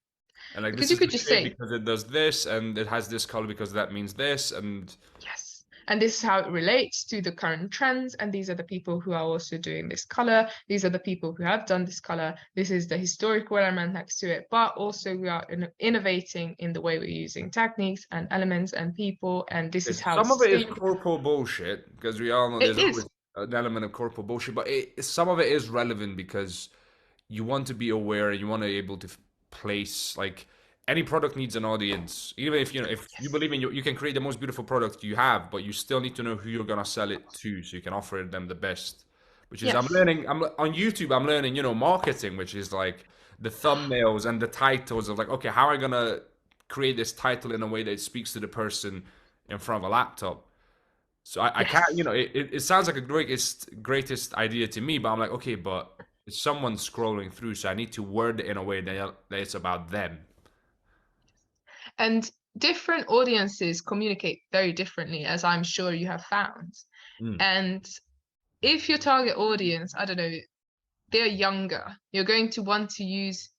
And like Because this you is could the just shape say, because it does this, and it has this color because that means this, and yes, and this is how it relates to the current trends, and these are the people who are also doing this color, these are the people who have done this color, this is the historical element next to it, but also we are innovating in the way we're using techniques and elements and people, and this is how some of it is sustainable corporal bullshit because we all know it there's is. always an element of corporal bullshit, but some of it is relevant because you want to be aware and you want to be able to place like any product needs an audience. Even if if you Yes. believe in you can create the most beautiful product you have, but you still need to know who you're gonna sell it to so you can offer them the best. Which is I'm Yes. learning. I'm on YouTube. I'm learning marketing, which is like the thumbnails and the titles of like okay, how am I gonna create this title in a way that speaks to the person in front of a laptop. So I can't, Yes. it sounds like a greatest idea to me, but I'm like, okay, but it's someone scrolling through, so I need to word it in a way that it's about them. And different audiences communicate very differently, as I'm sure you have found. Mm. And if your target audience, I don't know, they're younger, you're going to want to use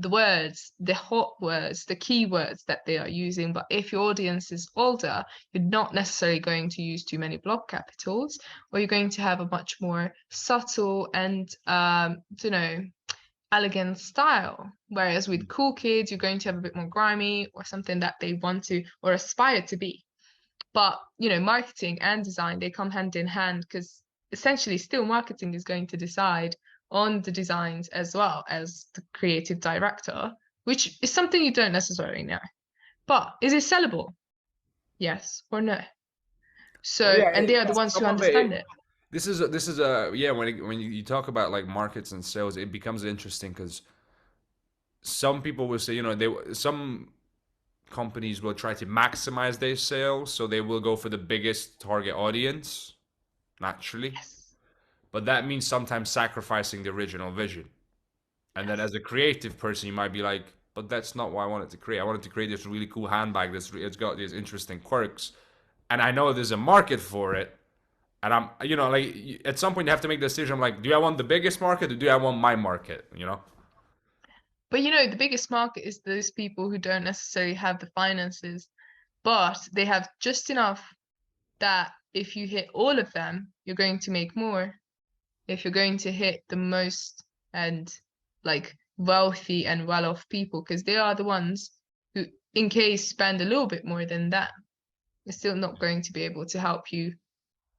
the words, the hot words, the keywords that they are using. But if your audience is older, you're not necessarily going to use too many block capitals, or you're going to have a much more subtle and, you know, elegant style. Whereas with cool kids, you're going to have a bit more grimy or something that they want to or aspire to be. But, you know, marketing and design, they come hand in hand, because essentially still marketing is going to decide on the designs as well as the creative director, which is something you don't necessarily know. But is it sellable? Yes or no? Well, So, yeah, and they are the ones some who of it. understand it. This is a yeah. When you talk about like markets and sales, it becomes interesting because some people will say, you know, some companies will try to maximize their sales, so they will go for the biggest target audience naturally. Yes. But that means sometimes sacrificing the original vision. And then Yes. as a creative person, you might be like, but that's not what I wanted to create. I wanted to create this really cool handbag it's got these interesting quirks, and I know there's a market for it. And I'm, you know, like at some point you have to make the decision. I'm like, do I want the biggest market or do I want my market? You know? But you know, the biggest market is those people who don't necessarily have the finances, but they have just enough that if you hit all of them, you're going to make more. If you're going to hit the most and like wealthy and well-off people, because they are the ones who, in case, spend a little bit more than that, they're still not going to be able to help you,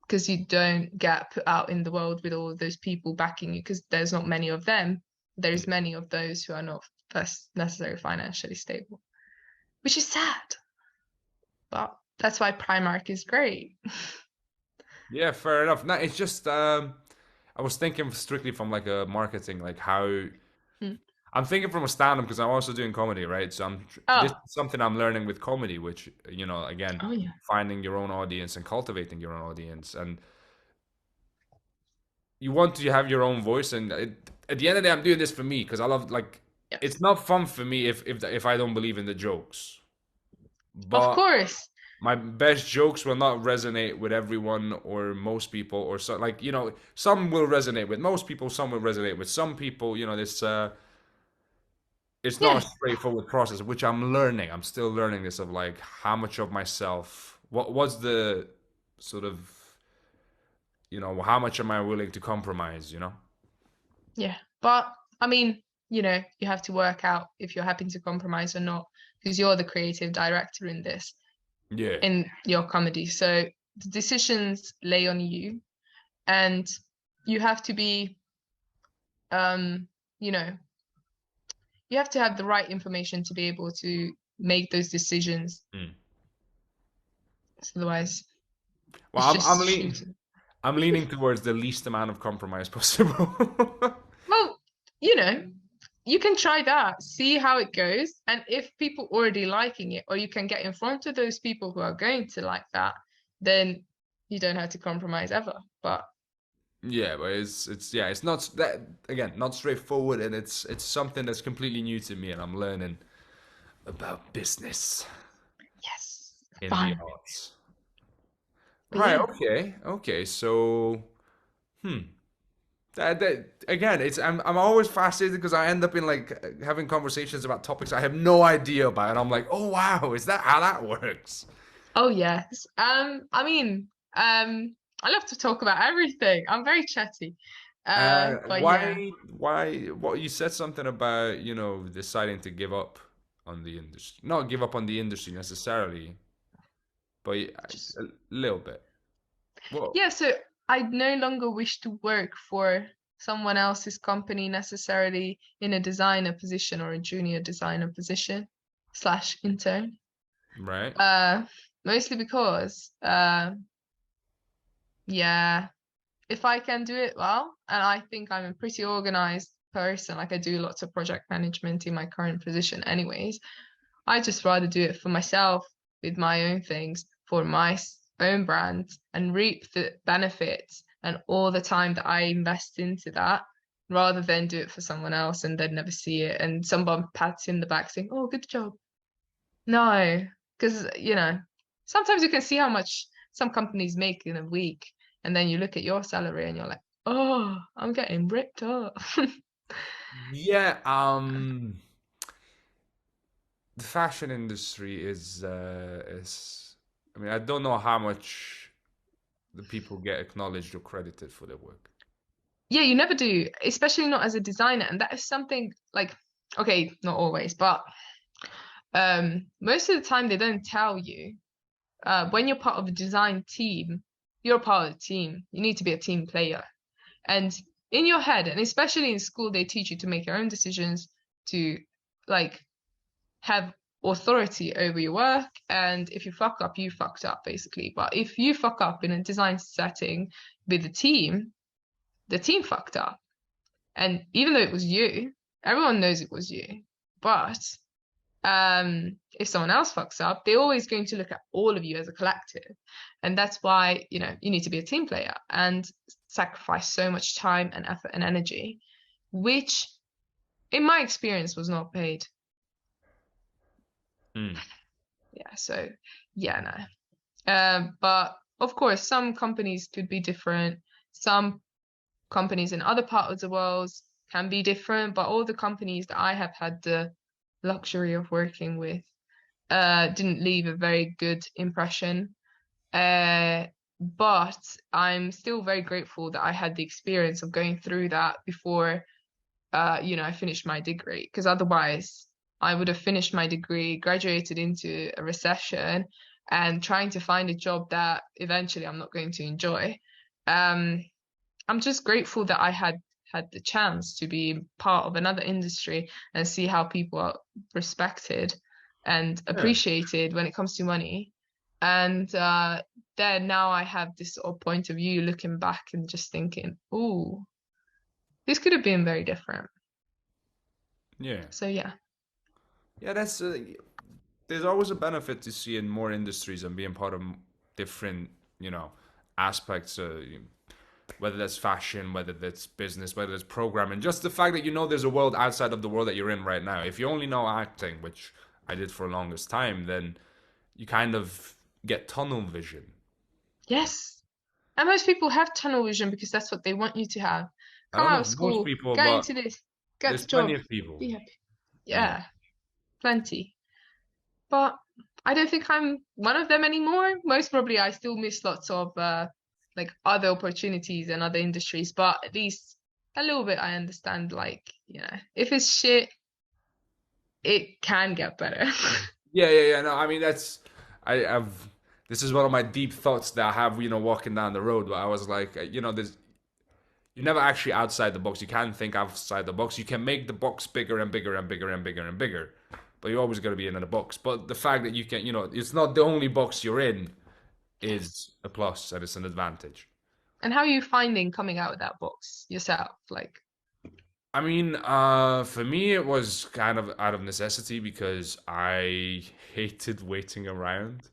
because you don't get put out in the world with all of those people backing you, because there's not many of them. There's many of those who are not first necessarily financially stable, which is sad. But that's why Primark is great. Yeah, fair enough. No, it's just I was thinking strictly from like a marketing, like how Hmm. I'm thinking from a stand-up because I'm also doing comedy, right? So this Oh, is something I'm learning with comedy, which you know, again, oh yeah. finding your own audience and cultivating your own audience, and you want to have your own voice. And at the end of the day, I'm doing this for me because I love like it's Yes. not fun for me if I don't believe in the jokes, Of but course. my best jokes will not resonate with everyone or most people or so like you know some will resonate with most people, some will resonate with some people. You know, this it's not a Yeah. straightforward process, which I'm learning. I'm still learning this of like how much of myself, what's the sort of, you know, how much am I willing to compromise, you know? Yeah. But I mean, you know, you have to work out if you're happy to compromise or not, because you're the creative director in this, Yeah. in your comedy. So the decisions lay on you, and you have to be, you know, you have to have the right information to be able to make those decisions. Mm. Otherwise, Well, it's just shooting. I'm leaning towards the least amount of compromise possible. Well, you know, you can try that, see how it goes. And if people already liking it, or you can get in front of those people who are going to like that, then you don't have to compromise ever. But Yeah, but it's yeah, it's not that again, not straightforward, and it's something that's completely new to me, and I'm learning about business yes, in the fun. arts. But Right, yeah, okay. Okay, so hmm. That again, it's I'm always fascinated because I end up in like having conversations about topics I have no idea about, and I'm like, oh wow, is that how that works? oh yes. I mean, I love to talk about everything. I'm very chatty. But yeah. What you said something about, you know, deciding to give up on the industry, not give up on the industry necessarily, but Just a little bit. Well, yeah, so I no longer wish to work for someone else's company necessarily in a designer position or a junior designer position slash intern. right, Uh, Mostly because yeah, if I can do it well, and I think I'm a pretty organized person, like I do lots of project management in my current position anyways, I just rather do it for myself with my own things for my own brand and reap the benefits and all the time that I invest into that, rather than do it for someone else and then never see it and someone pats in the back saying, "Oh, good job." No, because sometimes you can see how much some companies make in a week, and then you look at your salary and you're like, oh, I'm getting ripped off. Yeah, the fashion industry is. I mean, I don't know how much the people get acknowledged or credited for their work. Yeah, you never do, especially not as a designer. And that is something like, okay, not always, but most of the time they don't tell you. When you're part of a design team, you're part of the team. You need to be a team player. And in your head, and especially in school, they teach you to make your own decisions, to like have authority over your work. And if you fuck up, you fucked up, basically. But if you fuck up in a design setting with the team fucked up. And even though it was you, everyone knows it was you. But if someone else fucks up, they're always going to look at all of you as a collective. And that's why, you need to be a team player and sacrifice so much time and effort and energy, which in my experience was not paid. Mm. Yeah, so yeah, no. But of course, some companies could be different. Some companies in other parts of the world can be different, but all the companies that I have had the luxury of working with didn't leave a very good impression. But I'm still very grateful that I had the experience of going through that before I finished my degree, because otherwise I would have finished my degree, graduated into a recession, and trying to find a job that eventually I'm not going to enjoy. I'm just grateful that I had the chance to be part of another industry and see how people are respected and Yeah. appreciated when it comes to money. And then now I have this sort of point of view looking back and just thinking, oh, this could have been very different. Yeah. So yeah. Yeah, that's there's always a benefit to seeing more industries and being part of different, aspects. Whether that's fashion, whether that's business, whether that's programming. Just the fact that there's a world outside of the world that you're in right now. If you only know acting, which I did for the longest time, then you kind of get tunnel vision. Yes. And most people have tunnel vision because that's what they want you to have. I Come don't out know of if most school, people, get but into this, get there's the plenty job, of people. be happy. Yeah. Yeah, plenty. But I don't think I'm one of them anymore. Most probably I still miss lots of like other opportunities and other industries, but at least a little bit I understand, like, if it's shit, it can get better. Yeah, yeah, yeah. No, I mean I've this is one of my deep thoughts that I have, walking down the road. But I was like, there's you're never actually outside the box. You can't think outside the box. You can make the box bigger and bigger and bigger and bigger and bigger, but you're always going to be in the box. But the fact that you can, it's not the only box you're in is a plus and it's an advantage. And how are you finding coming out of that box yourself? Like, I mean, for me, it was kind of out of necessity because I hated waiting around. okay.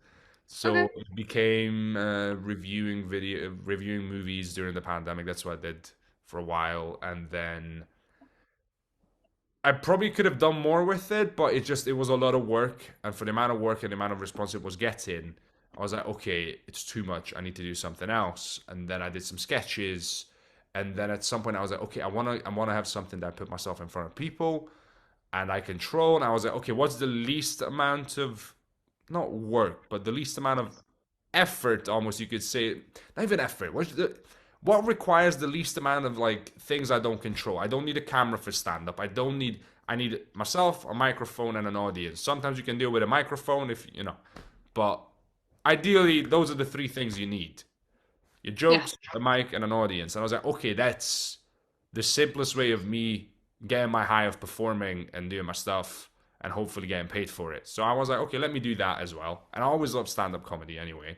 So it became reviewing movies during the pandemic. That's what I did for a while, and then I probably could have done more with it, but it was a lot of work, and for the amount of work and the amount of response it was getting, I was like, okay, it's too much. I need to do something else. And then I did some sketches, and then at some point I was like, okay, I wanna have something that I put myself in front of people and I control. And I was like, okay, what's the least amount of not work, but the least amount of effort, almost you could say, not even effort. What requires the least amount of like things I don't control? I don't need a camera for stand up. I need myself, a microphone, and an audience. Sometimes you can deal with a microphone if but ideally those are the three things you need: your Yeah. jokes, a mic, and an audience. And I was like, okay, that's the simplest way of me getting my high of performing and doing my stuff and hopefully getting paid for it. So I was like, okay, let me do that as well. And I always loved stand-up comedy anyway.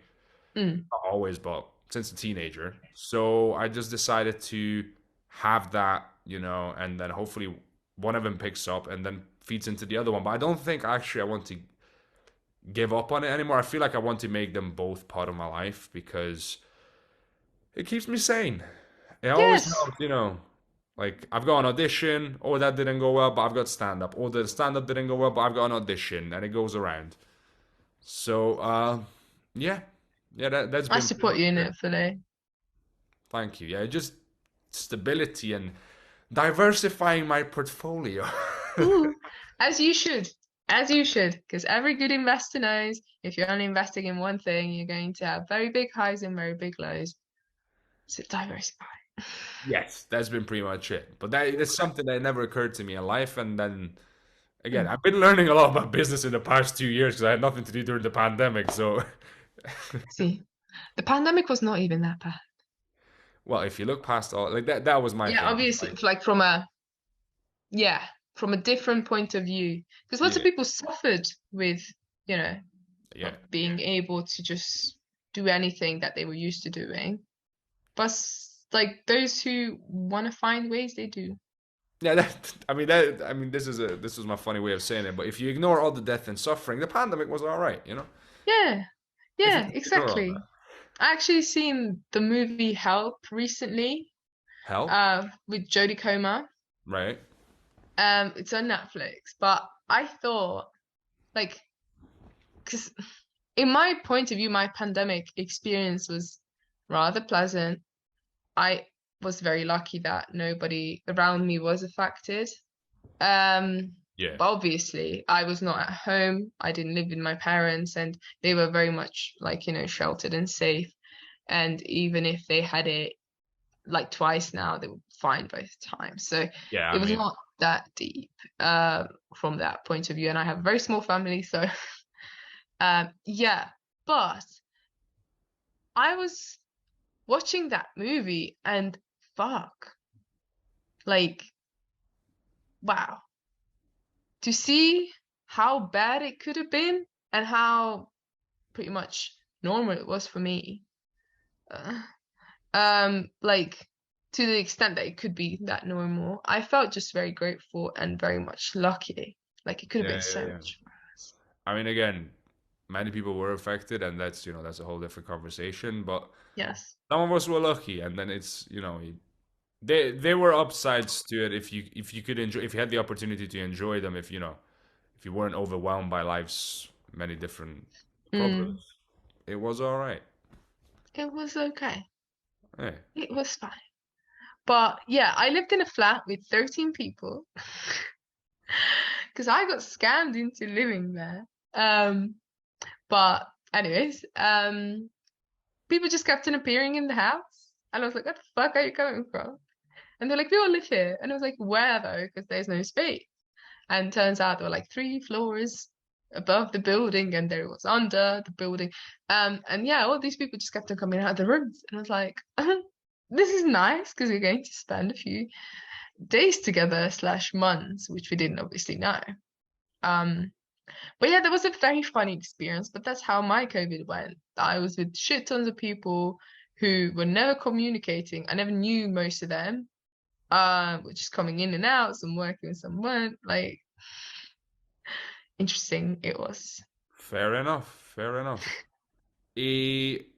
Mm. Not always, but since a teenager. So I just decided to have that, and then hopefully one of them picks up and then feeds into the other one. But I don't think actually I want to give up on it anymore. I feel like I want to make them both part of my life because it keeps me sane. It always Yes. helps, like I've got an audition, or that didn't go well, but I've got stand up, or the stand up didn't go well, but I've got an audition, and it goes around. So yeah, yeah, that's I been pretty support much you in it. it fully. Thank you. Yeah, just stability and diversifying my portfolio. Ooh, as you should, as you should, because every good investor knows if you're only investing in one thing, you're going to have very big highs and very big lows. So diversify. Yes, that's been pretty much it. But that's something that never occurred to me in life. And then again, Mm. I've been learning a lot about business in the past 2 years because I had nothing to do during the pandemic. So, See, the pandemic was not even that bad. well, if you look past all like that, that was my Yeah, thing. It's obviously, like, like yeah, from a different point of view, because lots of yeah, people suffered with, you know, yeah, not being able to just do anything that they were used to doing. But like those who want to find ways, they do. yeah. I mean, this is my funny way of saying it. But if you ignore all the death and suffering, the pandemic was all right. Yeah, If you yeah, ignore all exactly. that, I actually seen the movie Help recently, help, with Jodie Comer. right? It's on Netflix, but I thought like, because in my point of view, my pandemic experience was rather pleasant. I was very lucky that nobody around me was affected. Um, Yeah, but obviously, I was not at home. I didn't live with my parents, and they were very much like, sheltered and safe. And even if they had it like twice now, they were fine both times. So yeah. I it was mean, not that deep from that point of view. And I have a very small family, so yeah. But I was watching that movie and fuck, like, wow, to see how bad it could have been and how pretty much normal it was for me. Uh, like to the extent that it could be that normal, I felt just very grateful and very much lucky. Like it could have yeah, been yeah, so yeah. much worse. I mean, again, many people were affected, and that's a whole different conversation. But Yes. some of us were lucky, and then there were upsides to it if you could enjoy if you had the opportunity to enjoy them if you weren't overwhelmed by life's many different Mm, problems. It was all right. it was okay. Yeah. It was fine. But yeah, I lived in a flat with 13 people because I got scammed into living there. But anyways, people just kept on appearing in the house, and I was like, "What the fuck are you coming from?" And they're like, "We all live here," and I was like, "Where though?" Because there's no space. And turns out there were like 3 floors above the building, and there was under the building. And yeah, all these people just kept on coming out of the rooms, and I was like, "This is nice because we're going to spend a few days together slash months," which we didn't obviously know. Um, but yeah, that was a very funny experience. But that's how my COVID went. I was with shit tons of people who were never communicating. I never knew most of them, which is coming in and out, some working, some weren't. Like, interesting it was. Fair enough. Fair enough.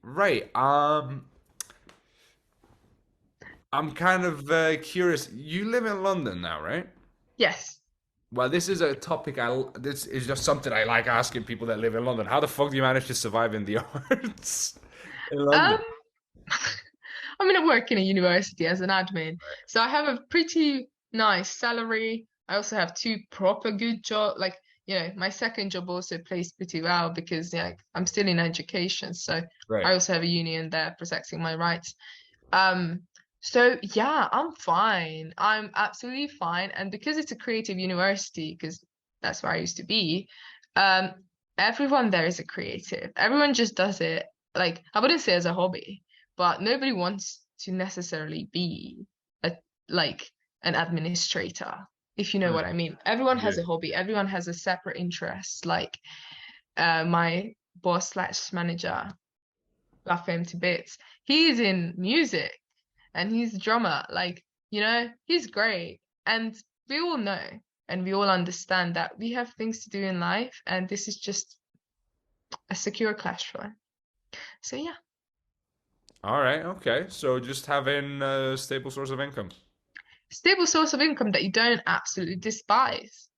Right. I'm kind of curious. You live in London now, right? Yes. Well, this is a topic this is just something I like asking people that live in London. How the fuck do you manage to survive in the arts in Um, London? I mean, I work in a university as an admin, so I have a pretty nice salary. I also have two proper good jobs. Like, my second job also pays pretty well because I'm still in education, so Right. I also have a union there protecting my rights. Um, so yeah, I'm fine. I'm absolutely fine. And because it's a creative university, because that's where I used to be, um, everyone there is a creative. Everyone just does it. Like, I wouldn't say as a hobby, but nobody wants to necessarily be a like an administrator, if you know what I Mm. mean. Everyone has Yeah. a hobby, everyone has a separate interest. Like my boss slash manager, love him to bits. He's in music and he's a drummer. Like, he's great. And we all know and we all understand that we have things to do in life, and this is just a secure cash flow. So yeah, All right. Okay. So just having a stable source of income. stable source of income that you don't absolutely despise.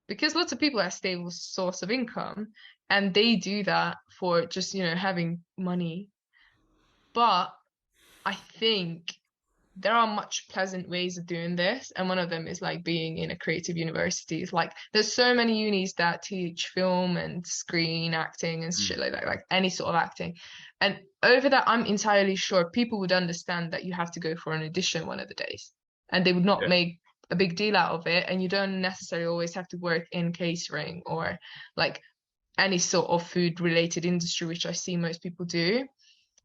Because lots of people have stable source of income, and they do that for just, you know, having money. But I think there are much pleasant ways of doing this, and one of them is like being in a creative university. It's like there's so many unis that teach film and screen acting and shit like any sort of acting. And over that, I'm entirely sure people would understand that you have to go for an audition one of the days, and they would not Yeah. make a big deal out of it. And you don't necessarily always have to work in catering or like any sort of food related industry, which I see most people do.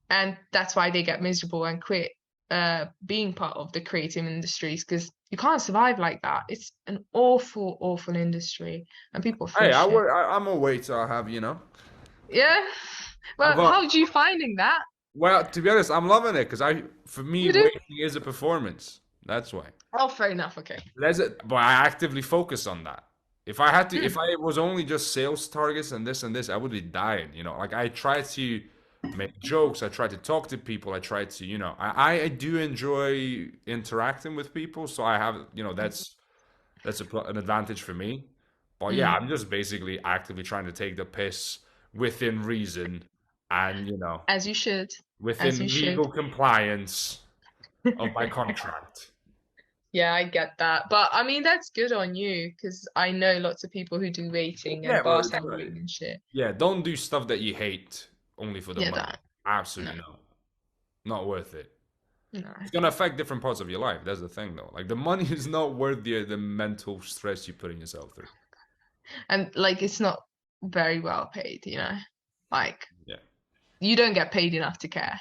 And that's why they get miserable and quit being part of the creative industries, because you can't survive like that. It's an awful, awful industry, and people are full Hey, of shit. I'm a waiter. I have, Yeah. I've Well, got. how are you finding that? Well, to be honest, I'm loving it because for me, You do? waiting is a performance. That's why. Oh, fair enough. Okay. That's it. But I actively focus on that. If I had to, if Hmm. I was only just sales targets and this, I would be dying. Like I try to make jokes. I try to talk to people. I try to, I do enjoy interacting with people. So I have, an advantage for me. But yeah, Mm. I'm just basically actively trying to take the piss within reason and, As you should. As you within should. legal compliance of my contract. Yeah, I get that. But I mean, that's good on you, because I know lots of people who do waiting Yeah, and well, bartending and shit. yeah, don't do stuff that you hate only for the Yeah, money. that. No, Absolutely no. Not worth it. no. It's gonna affect different parts of your life. That's the thing though. Like the money is not worth the mental stress you're putting yourself through. And like, it's not very well paid, you know? Like, Yeah. you don't get paid enough to care.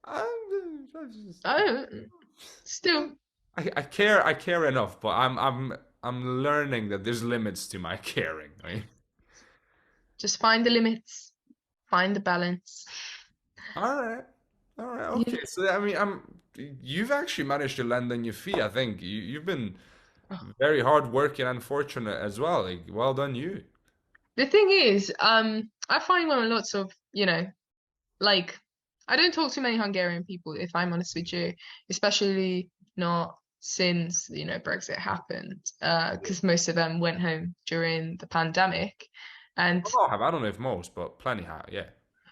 I just- Oh, still, I care enough, but I'm learning that there's limits to my caring, right? just find the limits, find the balance. All right. All right. Yeah. Okay. So I mean, you've actually managed to land on your feet. I think you've been very hardworking and fortunate as well. Like, well done, you. The thing is, I find when lots of, you know, like, I don't talk to many Hungarian people, if I'm honest with you, especially not since, you know, Brexit happened, because most of them went home during the pandemic. And A lot have. I don't know if most, but plenty have. Yeah,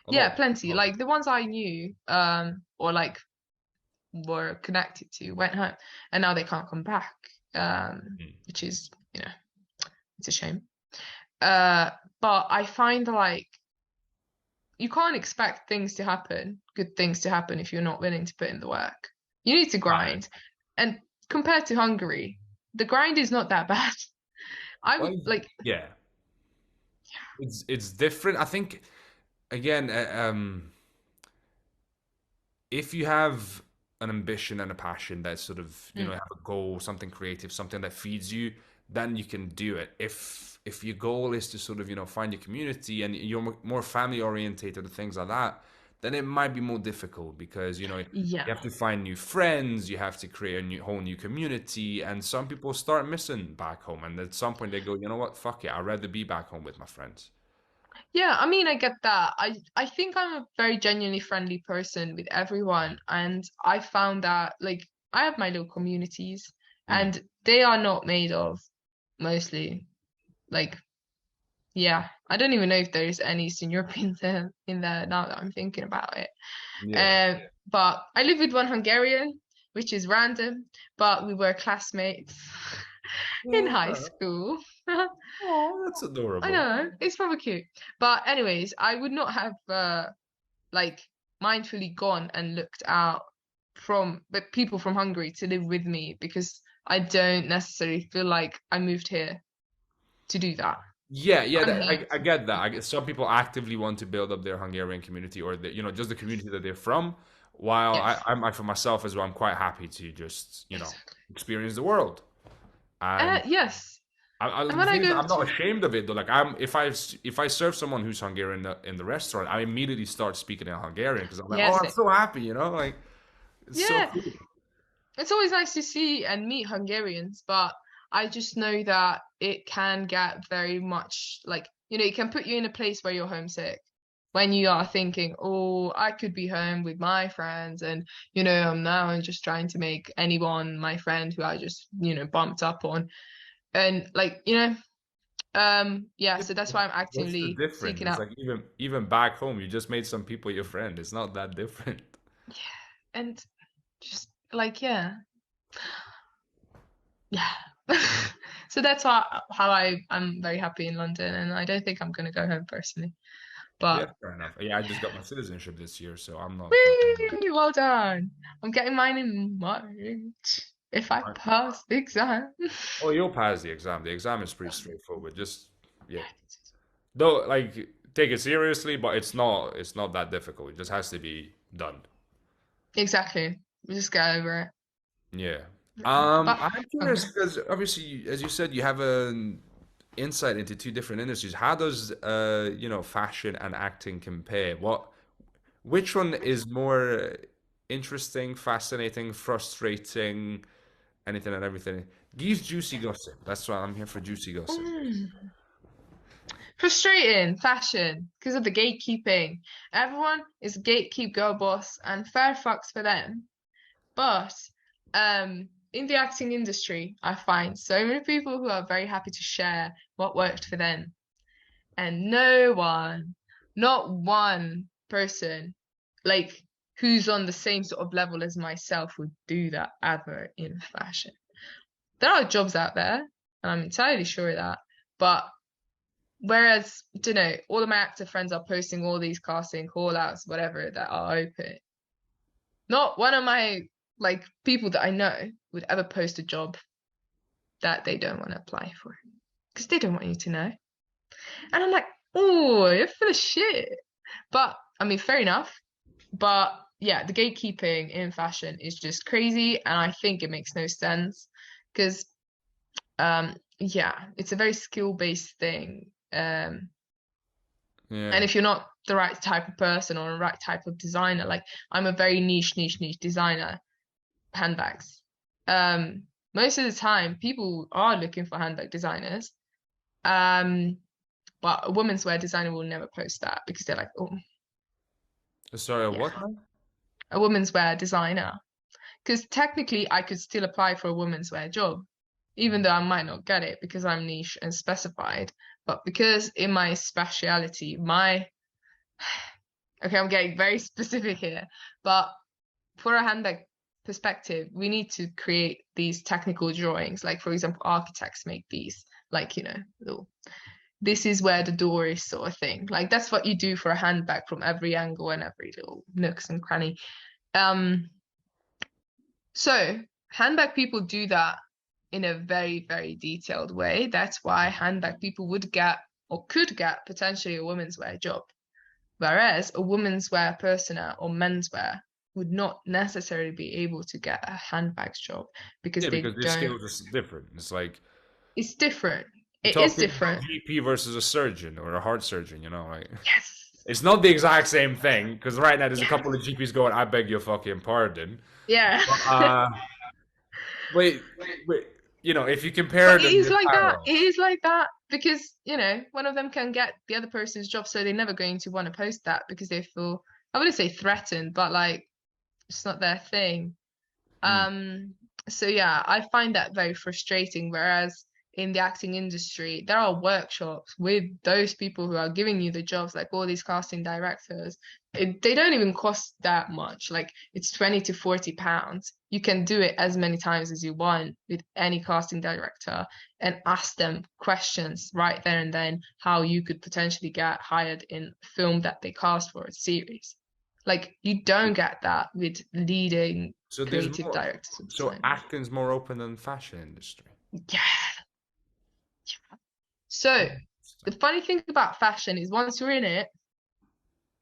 a yeah, lot. plenty. Like the ones I knew, or like were connected to, went home, and now they can't come back, Mm. which is, you know, it's a shame. Uh, but I find like you can't expect things to happen, good things to happen, if you're not willing to put in the work. You need to Right. grind. And compared to Hungary, the grind is not that bad. I would Well, like, yeah, it's different. I think again, if you have an ambition and a passion that sort of mm, have a goal, something creative, something that feeds you, then you can do it. If your goal is to sort of find your community and you're more family orientated and things like that, then it might be more difficult because you yeah. have to find new friends, you have to create a whole new community, and some people start missing back home, and at some point they go, you know what, fuck it, I'd rather be back home with my friends. Yeah, I mean, I get that. I think I'm a very genuinely friendly person with everyone, and I found that like I have my little communities, Mm. and they are not made of mostly like, yeah, I don't even know if there's any Eastern Europeans in there now that I'm thinking about it. Yeah. Um, but I live with one Hungarian, which is random, but we were classmates in high Yeah. school. Oh, that's I adorable. know, it's probably cute. But anyways, I would not have like mindfully gone and looked out from but people from Hungary to live with me, because I don't necessarily feel like I moved here to do that. Yeah, yeah, I'm here. I get that. I get some people actively want to build up their Hungarian community or just the community that they're from. While Yes, I for myself as well, I'm quite happy to just exactly. experience the world. And Yes. And the when I thing is, go I'm not to ashamed of it though. Like if I serve someone who's Hungarian in the restaurant, I immediately start speaking in Hungarian because I'm like, oh, yes, I'm so happy, like it's so yeah, cool. it's always nice to see and meet Hungarians, but I just know that it can get very much like, you know, it can put you in a place where you're homesick when you are thinking, oh, I could be home with my friends, and you know, I'm just trying to make anyone my friend who I just, you know, bumped up on. And like, you know, Yeah, so that's why I'm What's the actively difference? seeking It's out. like even back home, you just made some people your friend. It's not that different. Yeah, and just like yeah. So that's how I'm very happy in London, and I don't think I'm gonna go home personally. Yeah, But fair enough. Yeah, I just got my citizenship this year, so I'm not complaining. whee, well done. I'm getting mine in March if I pass the exam. Oh, you'll pass the exam. The exam is pretty straightforward. Just yeah, though, like take it seriously, but it's not that difficult. It just has to be done. Exactly. We just get over it. Yeah. But I'm curious okay. because obviously, as you said, you have an insight into two different industries. How does fashion and acting compare? Which one is more interesting, fascinating, frustrating, anything and everything? Give juicy gossip. That's why I'm here for juicy gossip. Mm. Frustrating fashion because of the gatekeeping. Everyone is a gatekeep girl boss and fair fucks for them. But in the acting industry, I find so many people who are very happy to share what worked for them. And no one, not one person, like who's on the same sort of level as myself would do that ever in fashion. There are jobs out there, and I'm entirely sure of that. But whereas, you know, all of my actor friends are posting all these casting call outs, whatever, that are open. Not one of my like people that I know would ever post a job that they don't want to apply for because they don't want you to know. And I'm like, oh, you're full of shit. But I mean, fair enough. But yeah, the gatekeeping in fashion is just crazy, and I think it makes no sense because yeah, it's a very skill-based thing. And Yeah. if you're not the right type of person or the right type of designer, like I'm a very niche designer, handbags. Most of the time, people are looking for handbag designers. Um, but a women's wear designer will never post that because they're like, oh, Sorry, yeah, what now? a women's wear designer. Because technically, I could still apply for a women's wear job, even though I might not get it because I'm niche and specified. But because in my speciality, okay, I'm getting very specific here, but for a handbag perspective, we need to create these technical drawings. Like, for example, architects make these, like, little, this is where the door is sort of thing. Like, that's what you do for a handbag from every angle and every little nooks and cranny. So handbag people do that in a very, very detailed way. That's why handbag people would get or could get potentially a women's wear job. Whereas a women's wear personer or menswear would not necessarily be able to get a handbags job because Yeah, they because this don't. skill is different. It's like It's different. you're It is talking different. GP versus a surgeon or a heart surgeon, like Yes. it's not the exact same thing because right now there's a Yeah. couple of GPs going, I beg your fucking pardon. Yeah. But, wait, wait, if you compare But it them, is they're like that. parallel. It is like that because, one of them can get the other person's job, so they're never going to want to post that because they feel, I wouldn't say threatened, but like it's not their thing. Mm. So yeah, I find that very frustrating. Whereas in the acting industry, there are workshops with those people who are giving you the jobs, like all these casting directors. They don't even cost that much. Like it's 20 to 40 pounds. You can do it as many times as you want with any casting director and ask them questions right there and then how you could potentially get hired in a film that they cast for a series. Like you don't get that with leading So there's creative more. directors and So designers. acting's more open than fashion industry. Yeah. So the funny thing about fashion is once you're in it,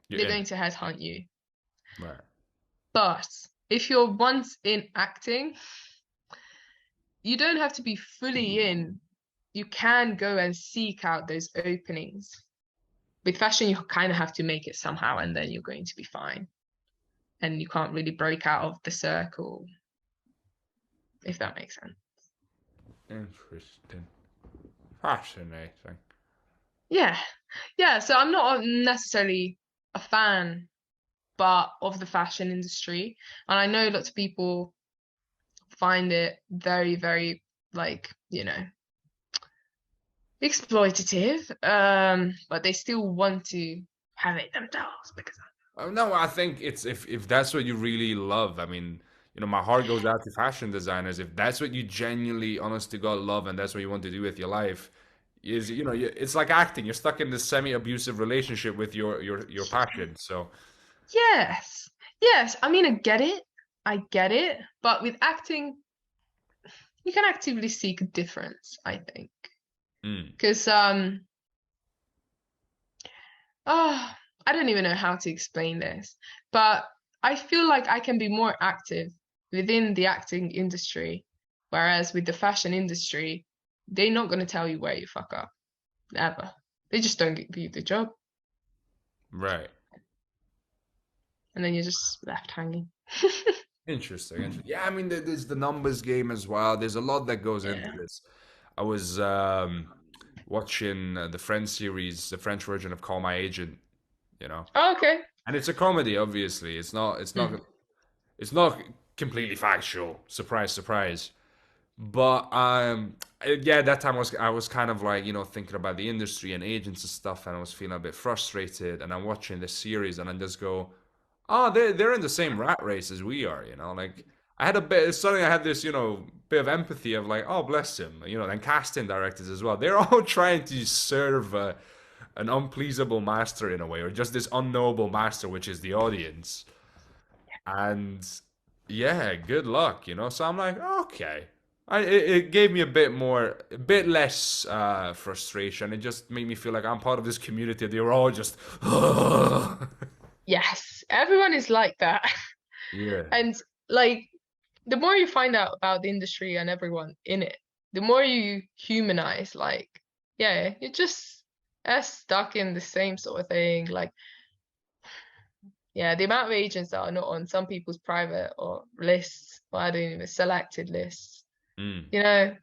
You're they're in going it, to headhunt you. right? But if you're once in acting, you don't have to be fully in. You can go and seek out those openings. With fashion, you kind of have to make it somehow, and then you're going to be fine. And you can't really break out of the circle, if that makes sense. Interesting, fascinating. Yeah. Yeah. So I'm not necessarily a fan, but of the fashion industry. And I know lots of people find it very, very like, exploitative, but they still want to have it themselves because No, I think it's if that's what you really love. I mean, my heart goes out to fashion designers. If that's what you genuinely, honest to God, love, and that's what you want to do with your life, is it's like acting. You're stuck in this semi-abusive relationship with your passion. So, yes, yes. I mean, I get it, but with acting, you can actively seek a difference, I think, mm, because oh, I don't even know how to explain this, but I feel like I can be more active within the acting industry, whereas with the fashion industry, they're not going to tell you where you fuck up, ever. They just don't give you the job, right. and then you're just left hanging. Interesting. Yeah, I mean, there's the numbers game as well. There's a lot that goes into Yeah. this. I was watching the French series, the French version of Call My Agent, you know, Oh, okay. and it's a comedy. Obviously, it's not. It's not. Mm. It's not completely factual. Surprise, surprise. But yeah, that time I was kind of like thinking about the industry and agents and stuff, and I was feeling a bit frustrated. And I'm watching this series, and I just go, oh, they're in the same rat race as we are. Like I had a bit. Suddenly, I had this bit of empathy of like, oh, bless him. And casting directors as well. They're all trying to serve an unpleasable master in a way, or just this unknowable master, which is the audience. And yeah, good luck. So I'm like, okay. It gave me a bit less frustration. It just made me feel like I'm part of this community. They were all just, Yes, everyone is like that. yeah, And like the more you find out about the industry and everyone in it, the more you humanize, like, yeah, you're just stuck in the same sort of thing. Like, yeah, the amount of agents that are not on some people's private or lists, or I don't even selected lists, mm,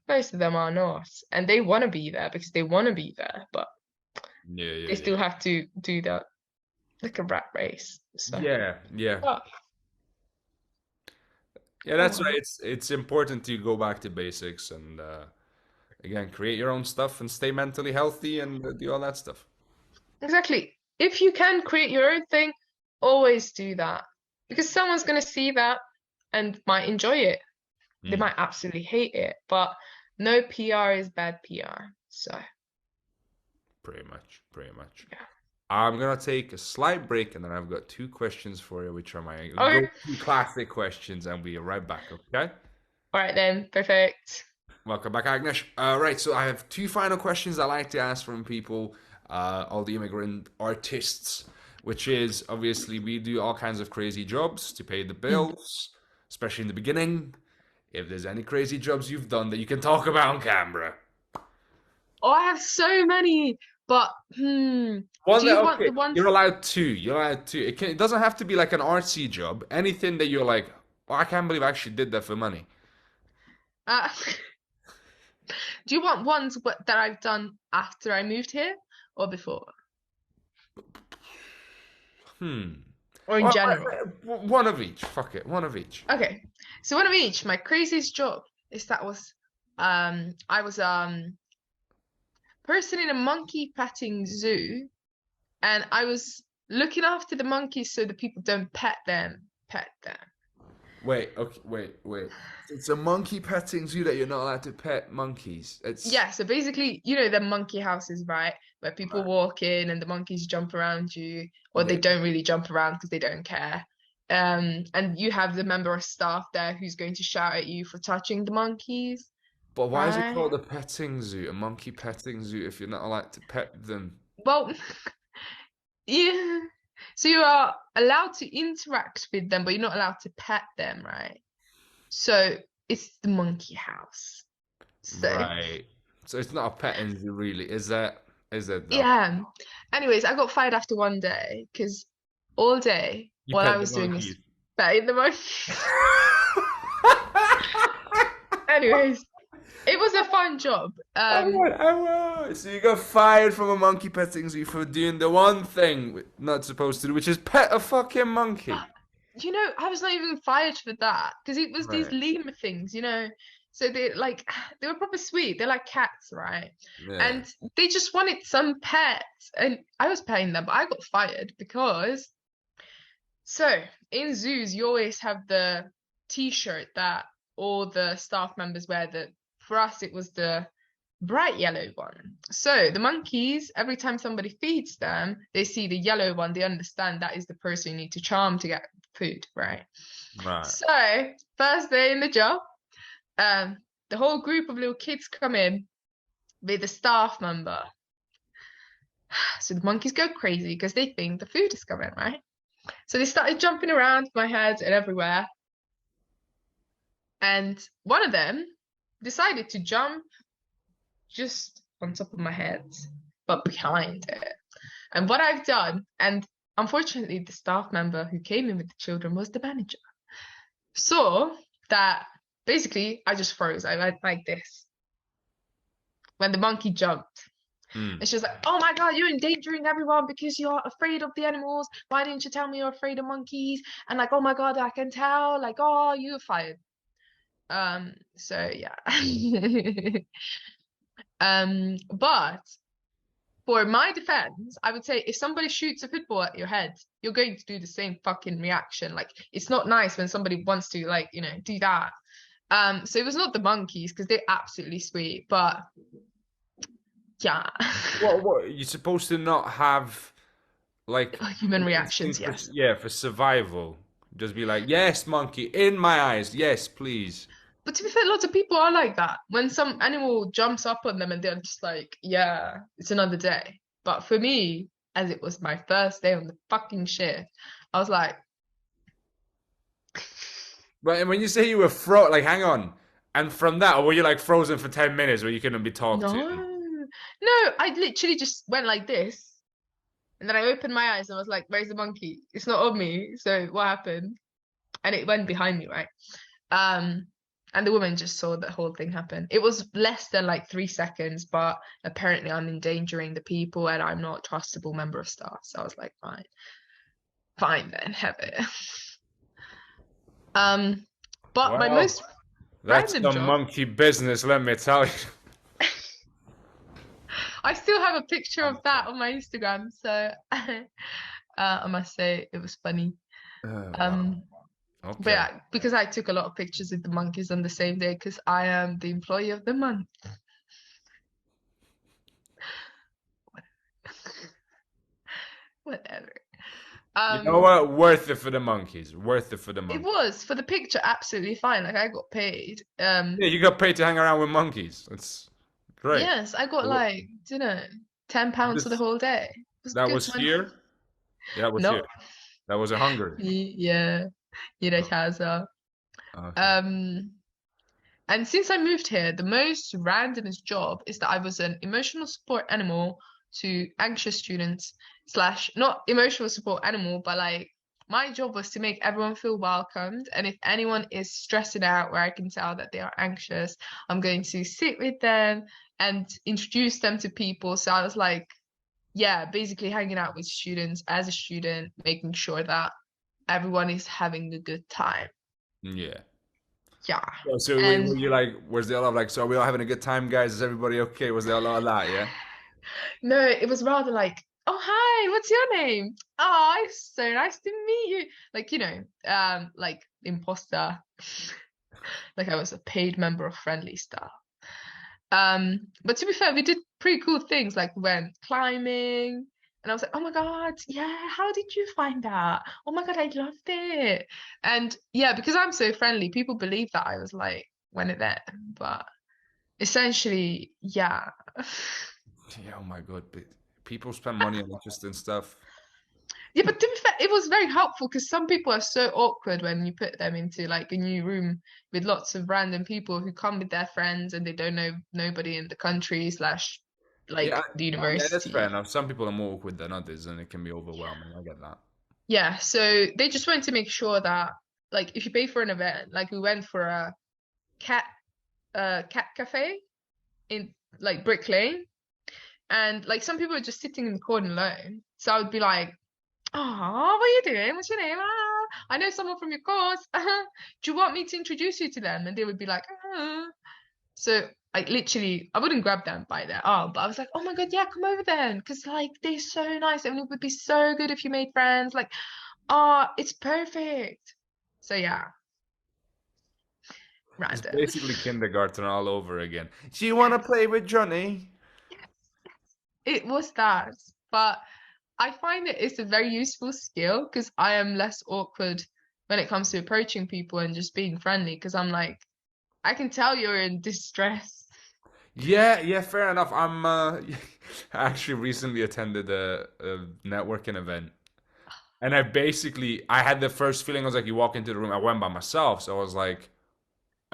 most of them are not. And they want to be there because they want to be there, but yeah, yeah, they yeah, still have to do that like a rat race. So, yeah, yeah, but, yeah. oh That's why well. it's important to go back to basics and again create your own stuff and stay mentally healthy and do all that stuff. Exactly. If you can create your own thing, always do that because someone's going to see that and might enjoy it. They Mm, might absolutely hate it, but no PR is bad PR. So, pretty much, pretty much. yeah. I'm gonna take a slight break, and then I've got two questions for you, which are my Okay. go-to classic questions, and we'll be right back. Okay? All right then. Perfect. Welcome back, Agnes. Right, so I have two final questions I like to ask from people, all the immigrant artists, which is obviously we do all kinds of crazy jobs to pay the Mm. bills, especially in the beginning. If there's any crazy jobs you've done that you can talk about on camera. Oh, I have so many, but One do that you want okay, the ones? you're allowed two. You're allowed two. It doesn't have to be like an artsy job. Anything that you're like, oh, I can't believe I actually did that for money. Uh, do you want ones that I've done after I moved here or before Hmm. or in Well, general? one of each. Fuck it. One of each. Okay. So one of each. My craziest job is that was I was person in a monkey petting zoo, and I was looking after the monkeys so the people don't pet them. Wait. Okay. Wait. It's a monkey petting zoo that you're not allowed to pet monkeys. Yeah, so basically, the monkey houses, right? Where people walk in and the monkeys jump around you, or they Okay. don't really jump around because they don't care. And you have the member of staff there who's going to shout at you for touching the monkeys, But why is it right? called a petting zoo, a monkey petting zoo, if you're not allowed to pet them? Well, yeah. So you are allowed to interact with them, but you're not allowed to pet them, right? So it's the monkey house. So Right. So it's not a petting zoo, really, is that? Is it though? yeah. Anyways, I got fired after one day because all day You all I pet the was doing monkeys. was petting the monkeys. Anyways, it was a fun job. So you got fired from a monkey petting zoo for doing the one thing not supposed to do, which is pet a fucking monkey. I was not even fired for that because it was these Right. lemur things. So they were proper sweet. They're like cats, right? Yeah. And they just wanted some pets, and I was paying them, but I got fired because so in zoos you always have the t-shirt that all the staff members wear. That for us it was the bright yellow one. So the monkeys, every time somebody feeds them, they see the yellow one, they understand that is the person you need to charm to get food, right? Right. So first day in the job, the whole group of little kids come in with a staff member. So the monkeys go crazy because they think the food is coming, right? So they started jumping around my head and everywhere. And one of them decided to jump just on top of my head, but behind it. And what I've done, and unfortunately, the staff member who came in with the children was the manager. Saw that basically I just froze. I went like this when the monkey jumped. And she was like, "Oh my God, you're endangering everyone because you're afraid of the animals. Why didn't you tell me you're afraid of monkeys?" And like, "Oh my God, I can tell." Like, "Oh, you're fired." So yeah. But for my defense, I would say if somebody shoots a football at your head, you're going to do the same fucking reaction. Like, it's not nice when somebody wants to, like, you know, do that. So it was not the monkeys because they're absolutely sweet, but yeah. What you're supposed to not have like Human an reactions, instinct yes. for survival. Just be like, yes, monkey, in my eyes, yes, please. But to be fair, lots of people are like that. When some animal jumps up on them and they're just like, yeah, it's another day. But for me, as it was my first day on the fucking shift, I was like, But when you say you were like, hang on, and from that, or were you like frozen for 10 minutes where you couldn't be talked no, to? no, I literally just went like this. And then I opened my eyes and I was like, where's the monkey? It's not on me. So what happened? And it went behind me, right? And the woman just saw the whole thing happen. It was less than like 3 seconds, but apparently I'm endangering the people and I'm not a trustable member of staff. So I was like, fine. Fine then, have it. But my Well, most that's random some job, monkey business, let me tell you. I still have a picture of that on my Instagram. So I must say it was funny. Wow. But Okay. yeah, because I took a lot of pictures with the monkeys on the same day because I am the employee of the month. Whatever. You know what? Worth it for the monkeys. Worth it for the It monkeys. was for the picture absolutely fine. Like I got paid. Yeah, you got paid to hang around with monkeys. That's great. Yes, I got What- like, you know, £10 for the This whole day. It was that good was money. here. Yeah, that was here. No. That was in Hungary. Yeah, Yirekaza. Okay. And since I moved here, the most randomest job is that I was an emotional support animal to anxious students slash not emotional support animal, but like my job was to make everyone feel welcomed. And if anyone is stressing out where I can tell that they are anxious, I'm going to sit with them and introduce them to people. So I was like, yeah, basically hanging out with students as a student, making sure that everyone is having a good time. Yeah. Yeah. So were And you like, was there a lot of like, so are we all having a good time, guys? Is everybody okay? Was there a lot of that? Yeah. no, it was rather like, oh, hi, what's your name? Oh, it's so nice to meet you. Like, you know, like imposter. Like I was a paid member of Friendly Star. But to be fair, we did pretty cool things. Like we went climbing, and I was like, oh my God, yeah, how did you find that? Oh my God, I loved it. And yeah, because I'm so friendly, people believe that I was like went it there. But essentially, yeah. Yeah. Oh my God. But people spend money on interesting stuff. Yeah, but to be fair, it was very helpful because some people are so awkward when you put them into like a new room with lots of random people who come with their friends and they don't know nobody in the country slash Yeah. like the Yeah, that's fair university. enough. Some people are more awkward than others, and it can be overwhelming. I get that. Yeah, so they just wanted to make sure that like if you pay for an event, like we went for a cat cat cafe in like Brick Lane, and like some people are just sitting in the corner alone. So I would be like, oh, what are you doing? What's your name? I know someone from your course. Do you want me to introduce you to them? And they would be like, So I wouldn't grab them by their arm, but I was like, oh my God, yeah, come over then. Because like they're so nice and it would be so good if you made friends. Like, oh, it's perfect. So yeah, It's random. basically kindergarten all over again. Do you want to Yes, play with Johnny? yes, it was that. But I find it's a very useful skill because I am less awkward when it comes to approaching people and just being friendly because I'm like, I can tell you're in distress. Yeah, yeah, fair enough. I actually recently attended a networking event, and I had the first feeling. I was like, you walk into the room. I went by myself, so I was like,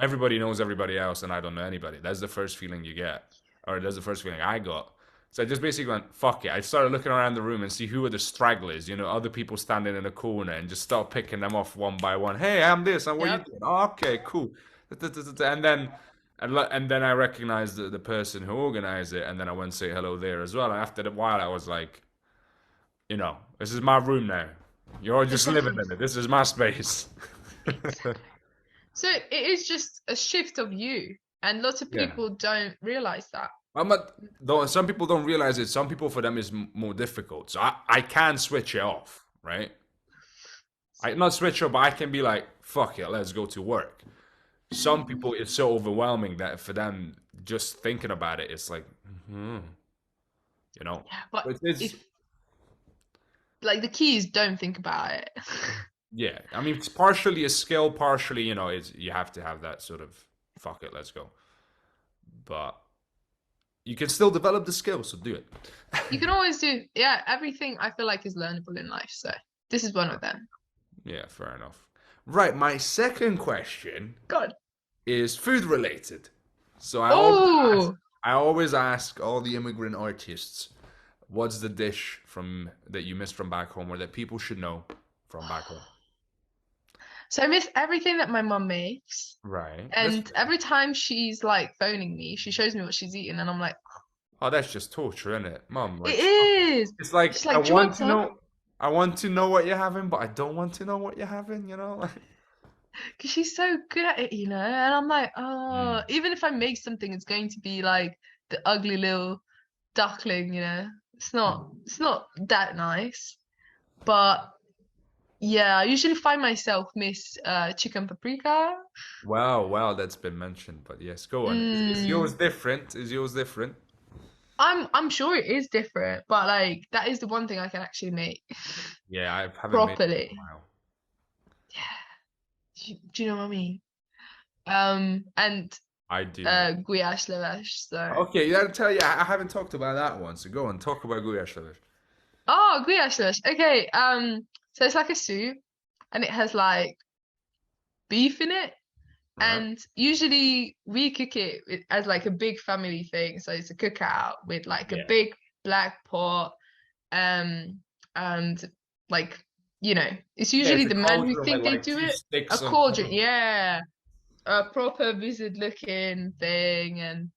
everybody knows everybody else, and I don't know anybody. That's the first feeling you get, or that's the first feeling I got. So I just basically went, fuck it. I started looking around the room and see who are the stragglers, other people standing in a corner, and just start picking them off one by one. Hey, I'm this, and what you Yep. doing? Oh, okay, cool. And then I recognized the person who organized it, and then I went and say hello there as well. And after a while, I was like, this is my room now. You're just living Exactly. in it. This is my space. Exactly. So it is just a shift of you, and lots of Yeah. people don't realize that. Though some people don't realize it. Some people for them is more difficult. So I can switch it off, right? I not switch off, but I can be like, fuck it, let's go to work. Some people it's so overwhelming that for them just thinking about it, it's like, hmm, you know. Yeah, but But it's if like the key is don't think about it. yeah. I mean, it's partially a skill, partially, it's you have to have that sort of fuck it, let's go. But you can still develop the skill, so do it. You can always do, yeah, everything I feel like is learnable in life. So this is one of them. Yeah, fair enough. Right, my second question God. is food related. So Oh, I always ask all the immigrant artists, what's the dish from that you missed from back home or that people should know from back home? so I miss everything that my mum makes. Right. And every time she's like phoning me, she shows me what she's eating, and I'm like, That's just torture, isn't it? Mom, it like stop. is. It's like She's like, do you want some? I want to know what you're having, but I don't want to know what you're having. Because she's so good at it, And I'm like, Mm. oh, even if I make something, it's going to be like the ugly little duckling. It's not that nice. But yeah, I usually find myself miss chicken paprika. Wow, that's been mentioned, but yes, go on. Is yours Mm, different? Is yours different? I'm sure it is different, but like that is the one thing I can actually make Yeah, I haven't made it in a properly. while. Yeah. Do you know what I mean? And I do. Guyash Lavash. So, Okay, you gotta tell you, I haven't talked about that one, so go on, talk about Guyash. oh, Guyash Lavash. Okay. So it's like a soup, and it has like beef in it, Right? and usually we cook it as like a big family thing. So it's a cookout with like a Yeah. big black pot, um, and like it's Yeah, usually it's a the men who cauldron with think they like do two it. A sticks on cauldron, top. yeah, a proper wizard looking thing, and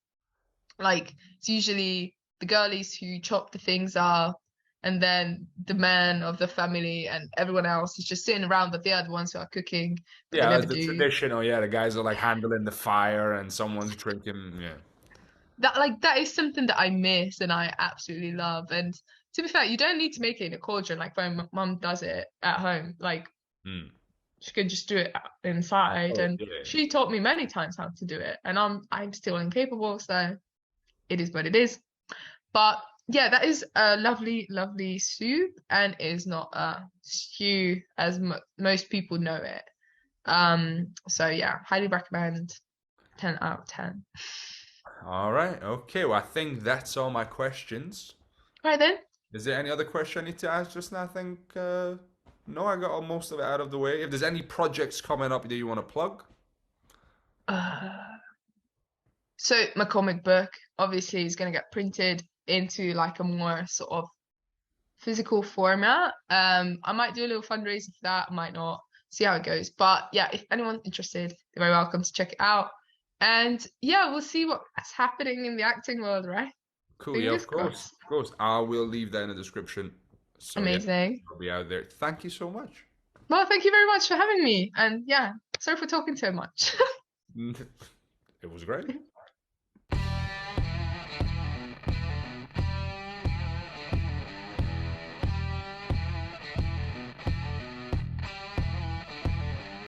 like it's usually the girlies who chop the things up, and then the men of the family and everyone else is just sitting around, but they are the ones who are cooking, but they Yeah, never the do. traditional. Yeah, the guys are like handling the fire and someone's drinking. Yeah. That is something that I miss and I absolutely love. And to be fair, you don't need to make it in a cauldron like my mum does it at home. Like Mm. she could just do it inside, Oh, and yeah. she taught me many times how to do it, and I'm still incapable, so it is what it is. But yeah, that is a lovely, lovely soup, and is not a stew as most people know it. So yeah, highly recommend. 10 out of 10. All right. Okay. Well, I think that's all my questions. Right then. Is there any other question I need to ask just now? I think no, I got most of it out of the way. If there's any projects coming up that you want to plug, Uh, so my comic book obviously is going to get printed into like a more sort of physical format. I might do a little fundraiser for that. I might not. See how it goes. But yeah, if anyone's interested, you're very welcome to check it out. And yeah, we'll see what's happening in the acting world, right? cool. Yeah, Fingers of course, crossed. of course. I will leave that in the description. So yeah, Amazing. I'll be out there. Thank you so much. Well, thank you very much for having me. And yeah, sorry for talking so much. It was great.